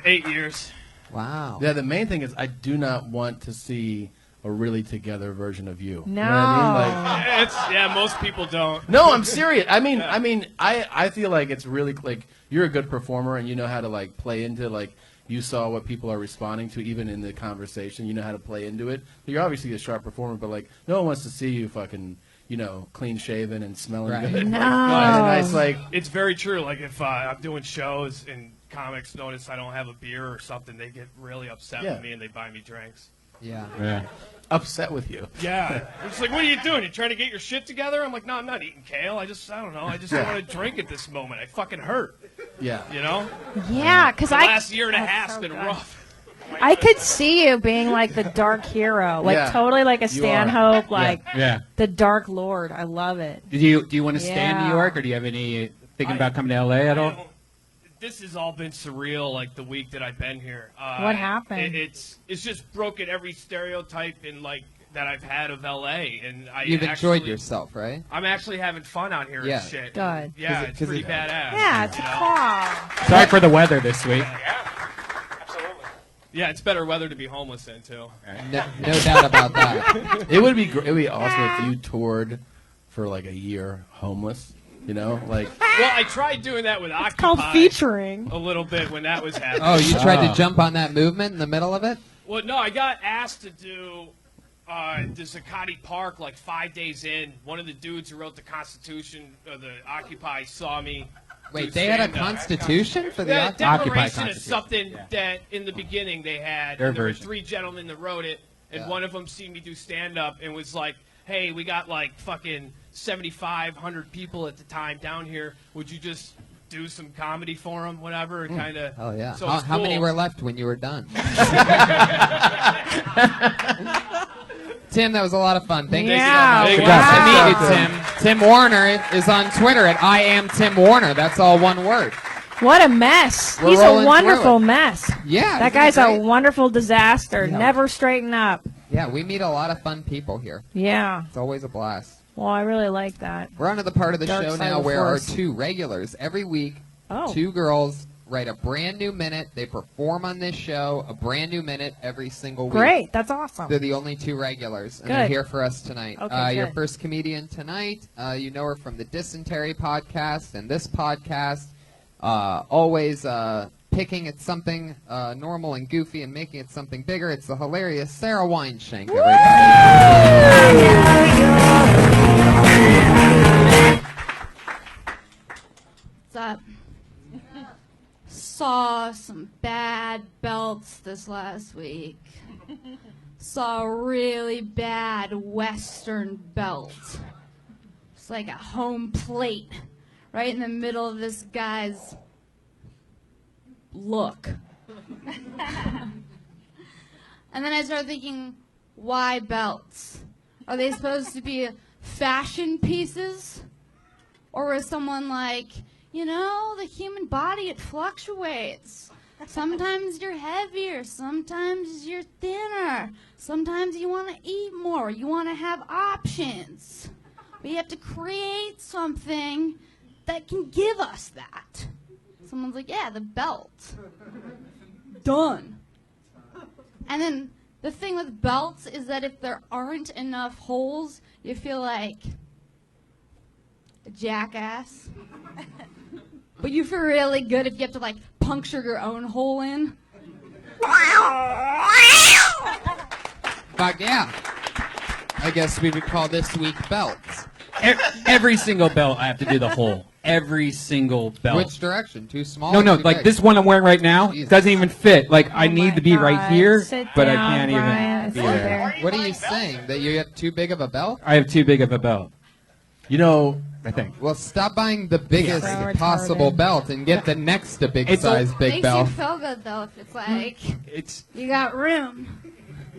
8 years. Wow. Yeah, the main thing is I do not want to see a really together version of you. No. You know what I mean? Like, Most people don't. no, I'm serious. I feel like it's really like you're a good performer and you know how to like play into like you saw what people are responding to even in the conversation. You know how to play into it. You're obviously a sharp performer, but like no one wants to see you fucking clean shaven and smelling Right. good. No. And it's like It's very true. Like if I'm doing shows and comics notice I don't have a beer or something, they get really upset Yeah. with me and they buy me drinks. Yeah. Yeah. upset with you. Yeah. It's like, what are you doing? You trying to get your shit together? I'm like, no, I'm not eating kale. I don't know. I just don't want to drink at this moment. I fucking hurt. Yeah. You know? Yeah, because The I last year and a That's half's so been good. rough. I could see you being like the dark hero, like Yeah, totally like a you are. Stanhope, like Yeah. the Dark Lord. I love it. Do you want to stay in New Yeah. York, or do you have any thinking about coming to LA at all? This has all been surreal, like the week that I've been here. What happened? It's just broken every stereotype in like that I've had of LA, and You've enjoyed yourself, right? I'm actually having fun out here Yeah. and shit. Good. Yeah, it's 'Cause pretty it- badass. Yeah, it's you know? cool. Sorry for the weather this week. Absolutely. Yeah, it's better weather to be homeless in too. No doubt about that. It would be it would be awesome if you toured for like a year homeless. You know, like Well, I tried doing that with Occupy It's called featuring. a little bit when that was happening. Oh, you tried to jump on that movement in the middle of it? Well, no, I got asked to do the Zuccotti Park like 5 days in. One of the dudes who wrote the Constitution, the Occupy, saw me. Wait, do they had a stand-up. constitution for the The Occupy Declaration is Constitution? something that in the beginning they had. Their and there were version. 3 gentlemen that wrote it, and Yeah. one of them seen me do stand-up and was like, hey, we got like fucking 7,500 people at the time down here. Would you just do some comedy for them, whatever, and kind of. Oh yeah. So it was How many cool. were left when you were done? Tim, that was a lot of fun. Thank Yeah, you so much. wow. Nice to meet you, Tim. Tim Warner is on Twitter at I am Tim Warner. That's all one word. What a mess. We're He's rolling a through wonderful it. mess. Yeah, That isn't guy's he a great? wonderful disaster. Yeah. Never straighten up. Yeah, we meet a lot of fun people here. Yeah. It's always a blast. Well, I really like that. We're on to the part of the Dark show side now of the where our force. two regulars every week, Oh. two girls write a brand new minute. They perform on this show, a brand new minute every single week. Great. That's awesome. They're the only two regulars, and they're Good. here for us tonight. Okay, Your good. first comedian tonight, you know her from the Dysentery podcast and this podcast. Always picking at something normal and goofy and making it something bigger. It's the hilarious Sarah Weinshank, everybody. What's up? Saw some bad belts this last week. Saw a really bad Western belt. It's like a home plate right in the middle of this guy's look. And then I started thinking, why belts? Are they supposed to be fashion pieces? Or is someone like, you know, the human body, it fluctuates. Sometimes you're heavier, sometimes you're thinner, sometimes you want to eat more, you want to have options. But you have to create something that can give us that. Someone's like, yeah, the belt. Done. And then the thing with belts is that if there aren't enough holes, you feel like a jackass. But you feel really good if you have to, like, puncture your own hole in. Fuck yeah. I guess we would call this week belts. Every single belt, I have to do the whole. Every single belt. Which direction? Too small? No, or no, too like big? this one I'm wearing right now Jesus. doesn't even fit. Like I Oh need my to be right God. here, Sit but I down, can't Brian. even Sit be there. there. What are you saying? That you have too big of a belt? I have too big of a belt. You know, I think. Well, stop buying the biggest So retarded. possible belt and get the next to big It's size big Makes belt. you feel good, though, if it's like, It's. you got room.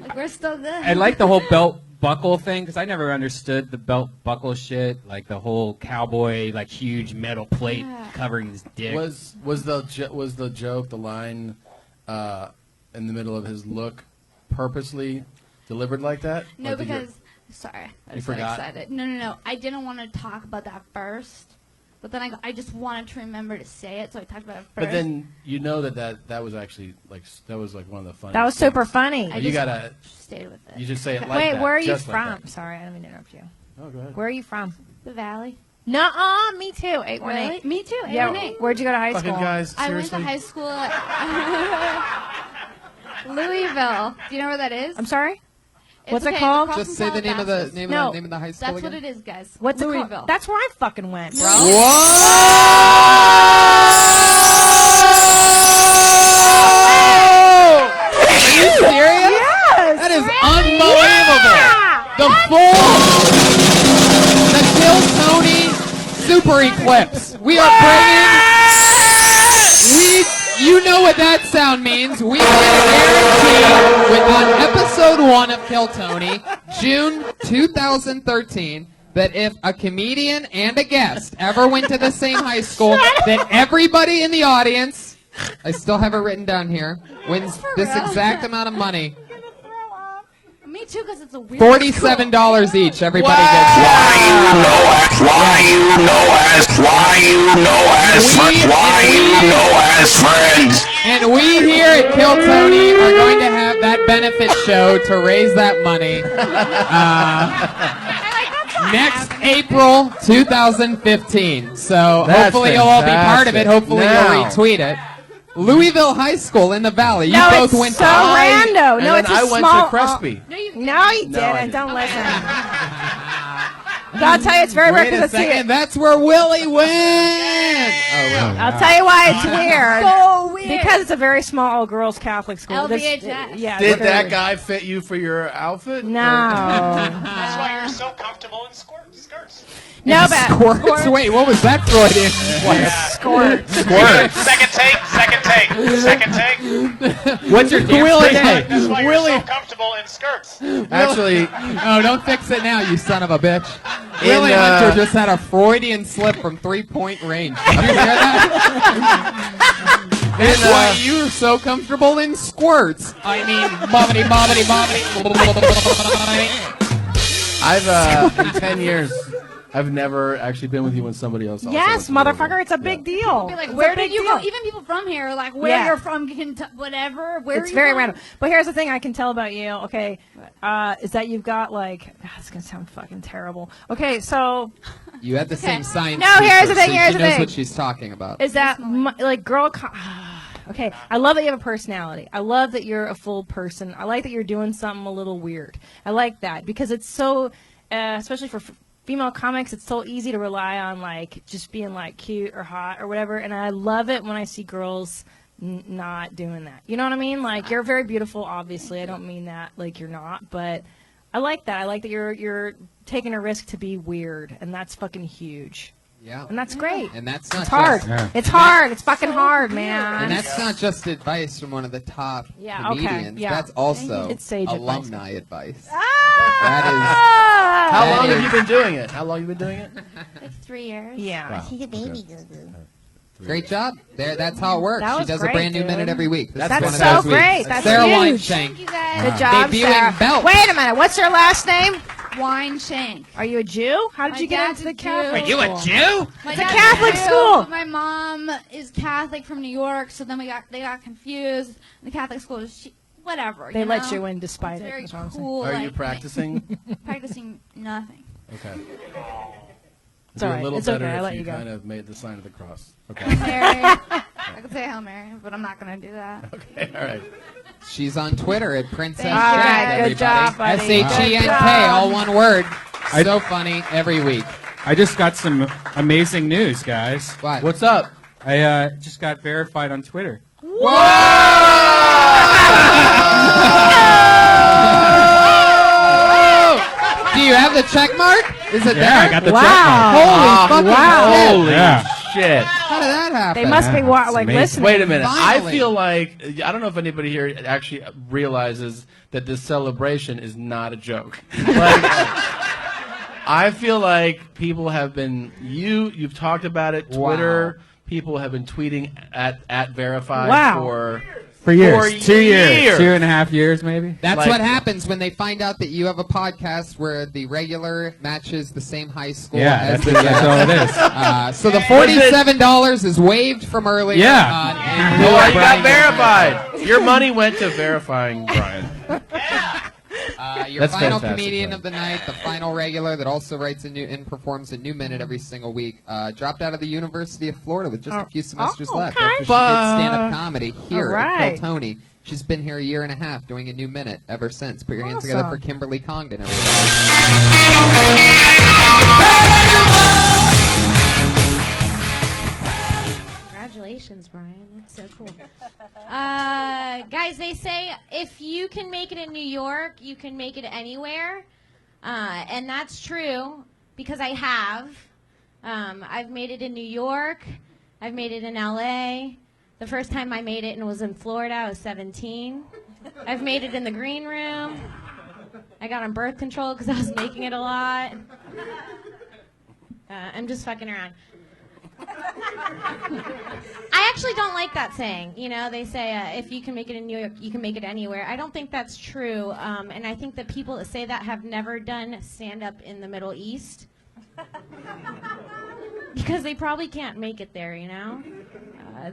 Like, we're still good. I like the whole belt buckle thing because I never understood the belt buckle shit. Like the whole cowboy, like huge metal plate Yeah. covering his dick. was the joke, the line in the middle of his look purposely delivered like that? No, Or did you- because, sorry, I You was so forgot? excited. No. I didn't want to talk about that first, but then I just wanted to remember to say it, so I talked about it first. But then you know that was actually like that was like one of the funniest. That was super things. funny. I You just gotta stayed with it. you just say it like Wait, that. where are you just like from? that. Sorry, I don't mean to interrupt you. Oh, go ahead. Where are you from? The Valley. Nuh-uh, me too. 818. Really? Me too. Yeah, 818. where'd you go to high Fucking school? guys, I went seriously. to high school at Louisville. Do you know where that is? I'm sorry? It's What's it okay, it's called? across Just from say the name of the Calabasas. name No. of the name of the high school That's again. what it is, guys. What's it Louisville. called? That's where I fucking went, bro. Are you serious? Yes! That is unbelievable. The Kill Tony Super Eclipse. We are bringing. You know what that sound means. We can guarantee on episode 1 of Kill Tony, June 2013, that if a comedian and a guest ever went to the same high school, that everybody in the audience, I still have it written down here, wins this real? exact amount of money. Me too, because it's a weird $47 each. Everybody gets. And we here at Kill Tony are going to have that benefit show to raise that money next April 2015. So That's hopefully you'll all be part of it. fantastic. Hopefully Now. you'll retweet it. Louisville High School in the Valley. You No, both it's went so to. rando. And No, then it's a I went small. to Crespi. No, you No, I didn't. Don't Okay. listen. I'll tell you, it's very Wait weird a because second. That's where Willie went. Oh, really? I'll tell you why it's weird. So weird. Because it's a very small all-girls Catholic school. LVHS. Yeah. Did that literally. guy fit you for your outfit? No. That's why you're so comfortable in skirts. No, but Squirts? Wait, what was that Freudian? Squirt. Second take. What's your Willie, That's why you're Willie. so comfortable in skirts. Actually, Oh, don't fix it now, you son of a bitch. In, Willie Hunter just had a Freudian slip from 3-point range. Did you hear that? That's why you're so comfortable in squirts. I mean, bobbity, bobbity, bobbity. I've in 10 years, I've never actually been with you when somebody else. Also Yes, went to the motherfucker, it's a big deal. Be like, It's where a big did you deal. go? Even people from here are like, where Yeah. you're from, whatever. Where It's are you very from? random. But here's the thing I can tell about you, okay, is that you've got, like, God, it's going to sound fucking terrible. Okay, so You had the same science. No, here's the teacher, thing, so here's she the knows thing. what she's talking about. is that, like, okay, I love that you have a personality. I love that you're a full person. I like that you're doing something a little weird. I like that because it's so, especially for female comics, it's so easy to rely on, like, just being, like, cute or hot or whatever. And I love it when I see girls not doing that. You know what I mean? Like, you're very beautiful, obviously. I don't mean that like you're not, but I like that. I like that you're taking a risk to be weird, and that's fucking huge. Yeah. And that's great. And that's not It's hard. just- It's hard. It's fucking hard, man. And that's not just advice from one of the top Yeah, okay, comedians. yeah. That's also It's sage alumni advice. Ah! How That long have is- you been doing it? How long have you been doing it? Like 3 years. Yeah. Wow. He's a baby goo-goo. Great job. There, that's how it works. That She was does great, a brand new dude. minute every week. This is That's one of so those weeks. great. That's Sarah huge. Weinshank. Thank you guys. Good job, Debuting Sarah. belt. Wait a minute. What's your last name? Wine Shank. Are you a Jew? How did My you get dad's into the a Jew. Catholic Are you school? Jew? My It's a dad's Catholic Jew, school. but my mom is Catholic from New York, so then they got confused. The Catholic school is whatever. They let know? you in despite It's it. very That's what I'm saying. cool. Are you like, practicing? practicing nothing. Okay. It's It'd all be right. a little It's better okay. I'll if let you you go. kind of made the sign of the cross. Okay. Mary. I could say Hail Mary, but I'm not going to do that. Okay. All right. She's on Twitter at Princess Thank All you. Jack, right. everybody. Good job, buddy. SHENK, Good job. all one word. I- So funny every week. I just got some amazing news, guys. What? What's up? I just got verified on Twitter. Do you have the check mark? Is it Yeah, there? I got the Wow. check mark. Holy fucking shit. Holy Yeah. shit. How did that happen? They must be It's like amazing. listening. Wait a minute. I Finally. feel like I don't know if anybody here actually realizes that this celebration is not a joke. Like, I feel like people have been you've talked about it. Twitter people have been tweeting at verified Wow. For years. For 2 years. years. 2.5 years, maybe. That's Like- what happens when they find out that you have a podcast where the regular matches the same high school Yeah, as that's, that's all it is. So the $47 is waived from earlier. Yeah. And Oh, you got Brian- verified. Your money went to verifying Brian. Your That's final fantastic, comedian Brian. of the night, the final regular that also writes a new and performs a new minute every single week, dropped out of the University of Florida with just a few semesters left. okay. After she did stand-up comedy here All at right. Kill Tony. She's been here a year and a half doing a new minute ever since. Put your hands together for Awesome. Kimberly Congdon, everybody. Congratulations, Brian. That's so cool. Guys, they say if you can make it in New York, you can make it anywhere. And that's true because I have. I've made it in New York. I've made it in LA. The first time I made it and was in Florida, I was 17. I've made it in the green room. I got on birth control because I was making it a lot. I'm just fucking around. I actually don't like that saying. You know, they say if you can make it in New York, you can make it anywhere. I don't think that's true. And I think that people that say that have never done stand-up in the Middle East. Because they probably can't make it there, you know?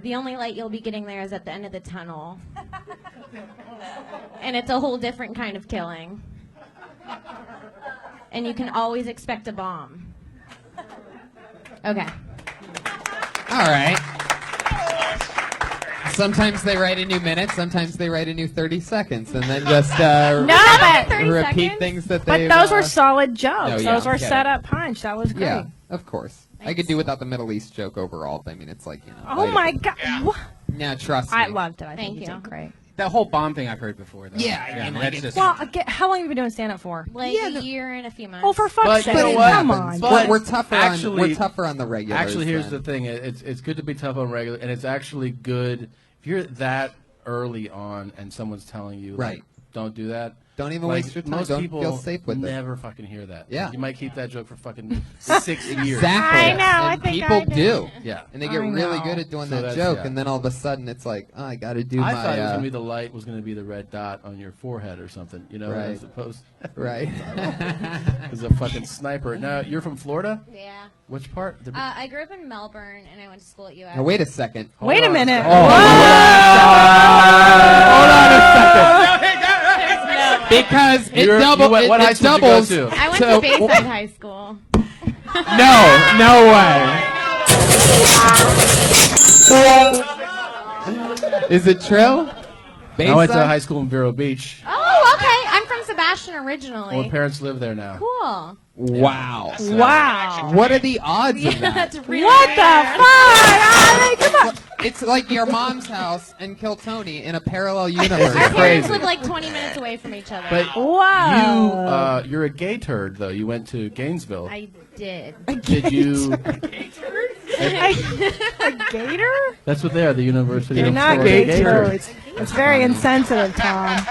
The only light you'll be getting there is at the end of the tunnel. And it's a whole different kind of killing. And you can always expect a bomb. Okay. All right. Sometimes they write a new minute, sometimes they write a new 30 seconds, and then just No, but 30 repeat seconds. things that But they've... those were solid jokes. No, yeah, those were okay. set up punch. That was great. Yeah, of course. I could do without the Middle East joke overall. I mean, it's like, you know. Oh my god. What? Yeah, trust me. I loved it. I Thank think you you. did great. That whole bomb thing I've heard before, though. Yeah, that's just. Well, how long have you been doing stand up for? Like a year and a few months. Oh, for fuck's But sake. you know what? Come on. But we're tougher actually- on we're tougher on the regulars. Actually, here's the then. thing. It's good to be tough on regular, and it's actually good if you're that early on and someone's telling you, Right. like, don't do that. Don't even Like, waste your time. Most Don't people feel safe with it. never fucking hear that. Yeah. You might keep that joke for fucking 6 years. Exactly. I know, I And think people I do. do. Yeah. And they get I really know. good at doing So that that's- joke, yeah. and then all of a sudden it's like, oh, I got to do I my. thought it was gonna be the light was gonna be the red dot on your forehead or something, you know, Right. as opposed right. as a fucking sniper. Now you're from Florida? Yeah. Which part? I grew up in Melbourne and I went to school at UF. Now wait a second. Wait a minute. Hold on a second. Because it You doubles. went- what high It school did you go doubles. to? I went So- to Bayside High School. No way. Is it true? I went to Bayside? high school in Vero Beach. Oh, okay. I'm from Sebastian originally. Well, my parents live there now. Cool. Wow. Wow. What are the odds of that? That's really What the rare. fuck? I mean, come on. It's like your mom's house and Kiltony in a parallel universe. Our parents crazy. live like 20 minutes away from each other. But Wow. you're a gay turd though. You went to Gainesville. I did. Did you? A gator? That's what they are. The University You're of not Florida gay Gators. It's very insensitive, Tom.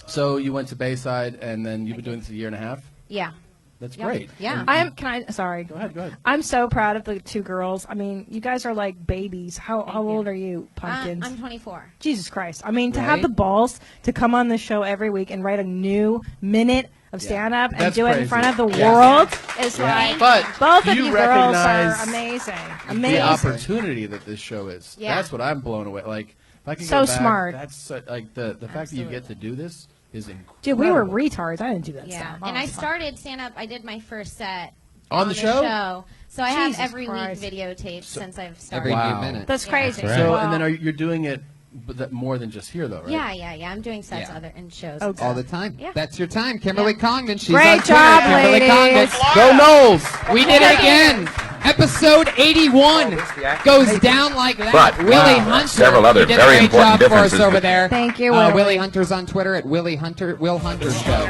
So you went to Bayside, and then you've been doing this a year and a half. Yeah. That's Yep. great. Yeah. Sorry. Go ahead. Go ahead. I'm so proud of the two girls. I mean, you guys are like babies. How old are you, pumpkins? I'm 24. Jesus Christ. I mean, to have Right? the balls to come on the show every week and write a new minute of stand up and That's do it in crazy. front of the Yeah. world is Yeah. like But both do of you you girls are recognize amazing. The Amazing. opportunity that this show is. Yeah. That's what I'm blown away. Like, if I can So go back, smart. That's like the fact that you get to do this is incredible. Dude, we were retards. I didn't do that Yeah. stuff. And I was fun. started stand up. I did my first set On the show? So I have Jesus every Christ. week videotaped since I've started. Every Wow. new minute. That's crazy. So, Wow. and then you're doing it, but that more than just here, though, right? Yeah. I'm doing sets Yeah. other in shows. Oh, and All stuff. the time. Yeah. That's your time. Kimberly Yeah. Congdon. She's Great on Twitter. job, Kimberly ladies. Congdon. Go Knowles! We did it again. Episode 81 goes down like that. But, Willie wow, Hunter. several other you did very a great important job for us differences over there. Thank you, Willie. Willie Hunter's on Twitter at Willie Hunter, Will Hunter Show.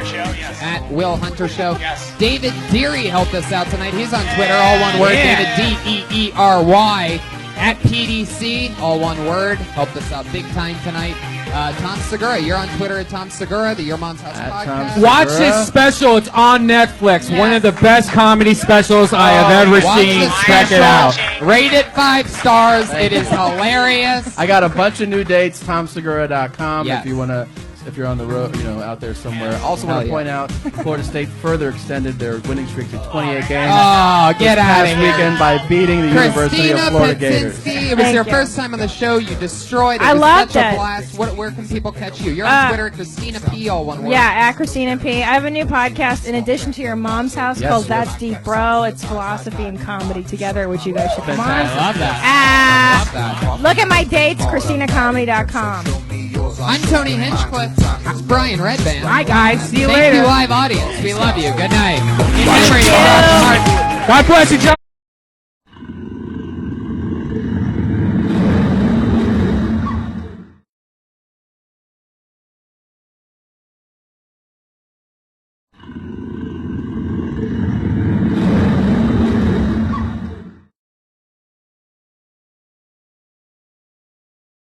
At Will Hunter Show. David Deary helped us out tonight. He's on Twitter, all one word. Yeah. David Deery. At PDC, all one word. Helped us out big time tonight. Tom Segura, you're on Twitter at Tom Segura, the Your Mom's House At podcast. Tom Segura. Watch this special. It's on Netflix. One of the best comedy specials I have ever Watch seen. the Check it special. out. Rate it 5 stars. It is hilarious. I got a bunch of new dates. TomSegura.com Yes. if you want to. If you're on the road, out there somewhere. Also want Hell to yeah. point out, Florida State further extended their winning streak to 28 games. Oh, get this out past of here. weekend by beating the University of Christina Florida Gators. Petzinski, it was Thank your you. first time on the show. You destroyed it. I It was loved such a it. blast. Where can people catch you? You're on Twitter at Christina P, all one word. Yeah, at Christina P. I have a new podcast in addition to Your Mom's House Yes, called yes. That's Deep Bro. It's philosophy and comedy together, which you guys should come on. I love that. Ah, look at my dates, ChristinaComedy.com. I'm Tony Hinchcliffe. It's Brian Redband. Hi, guys. See you Thank later. you, live audience. We love you. Good night. God bless you, John.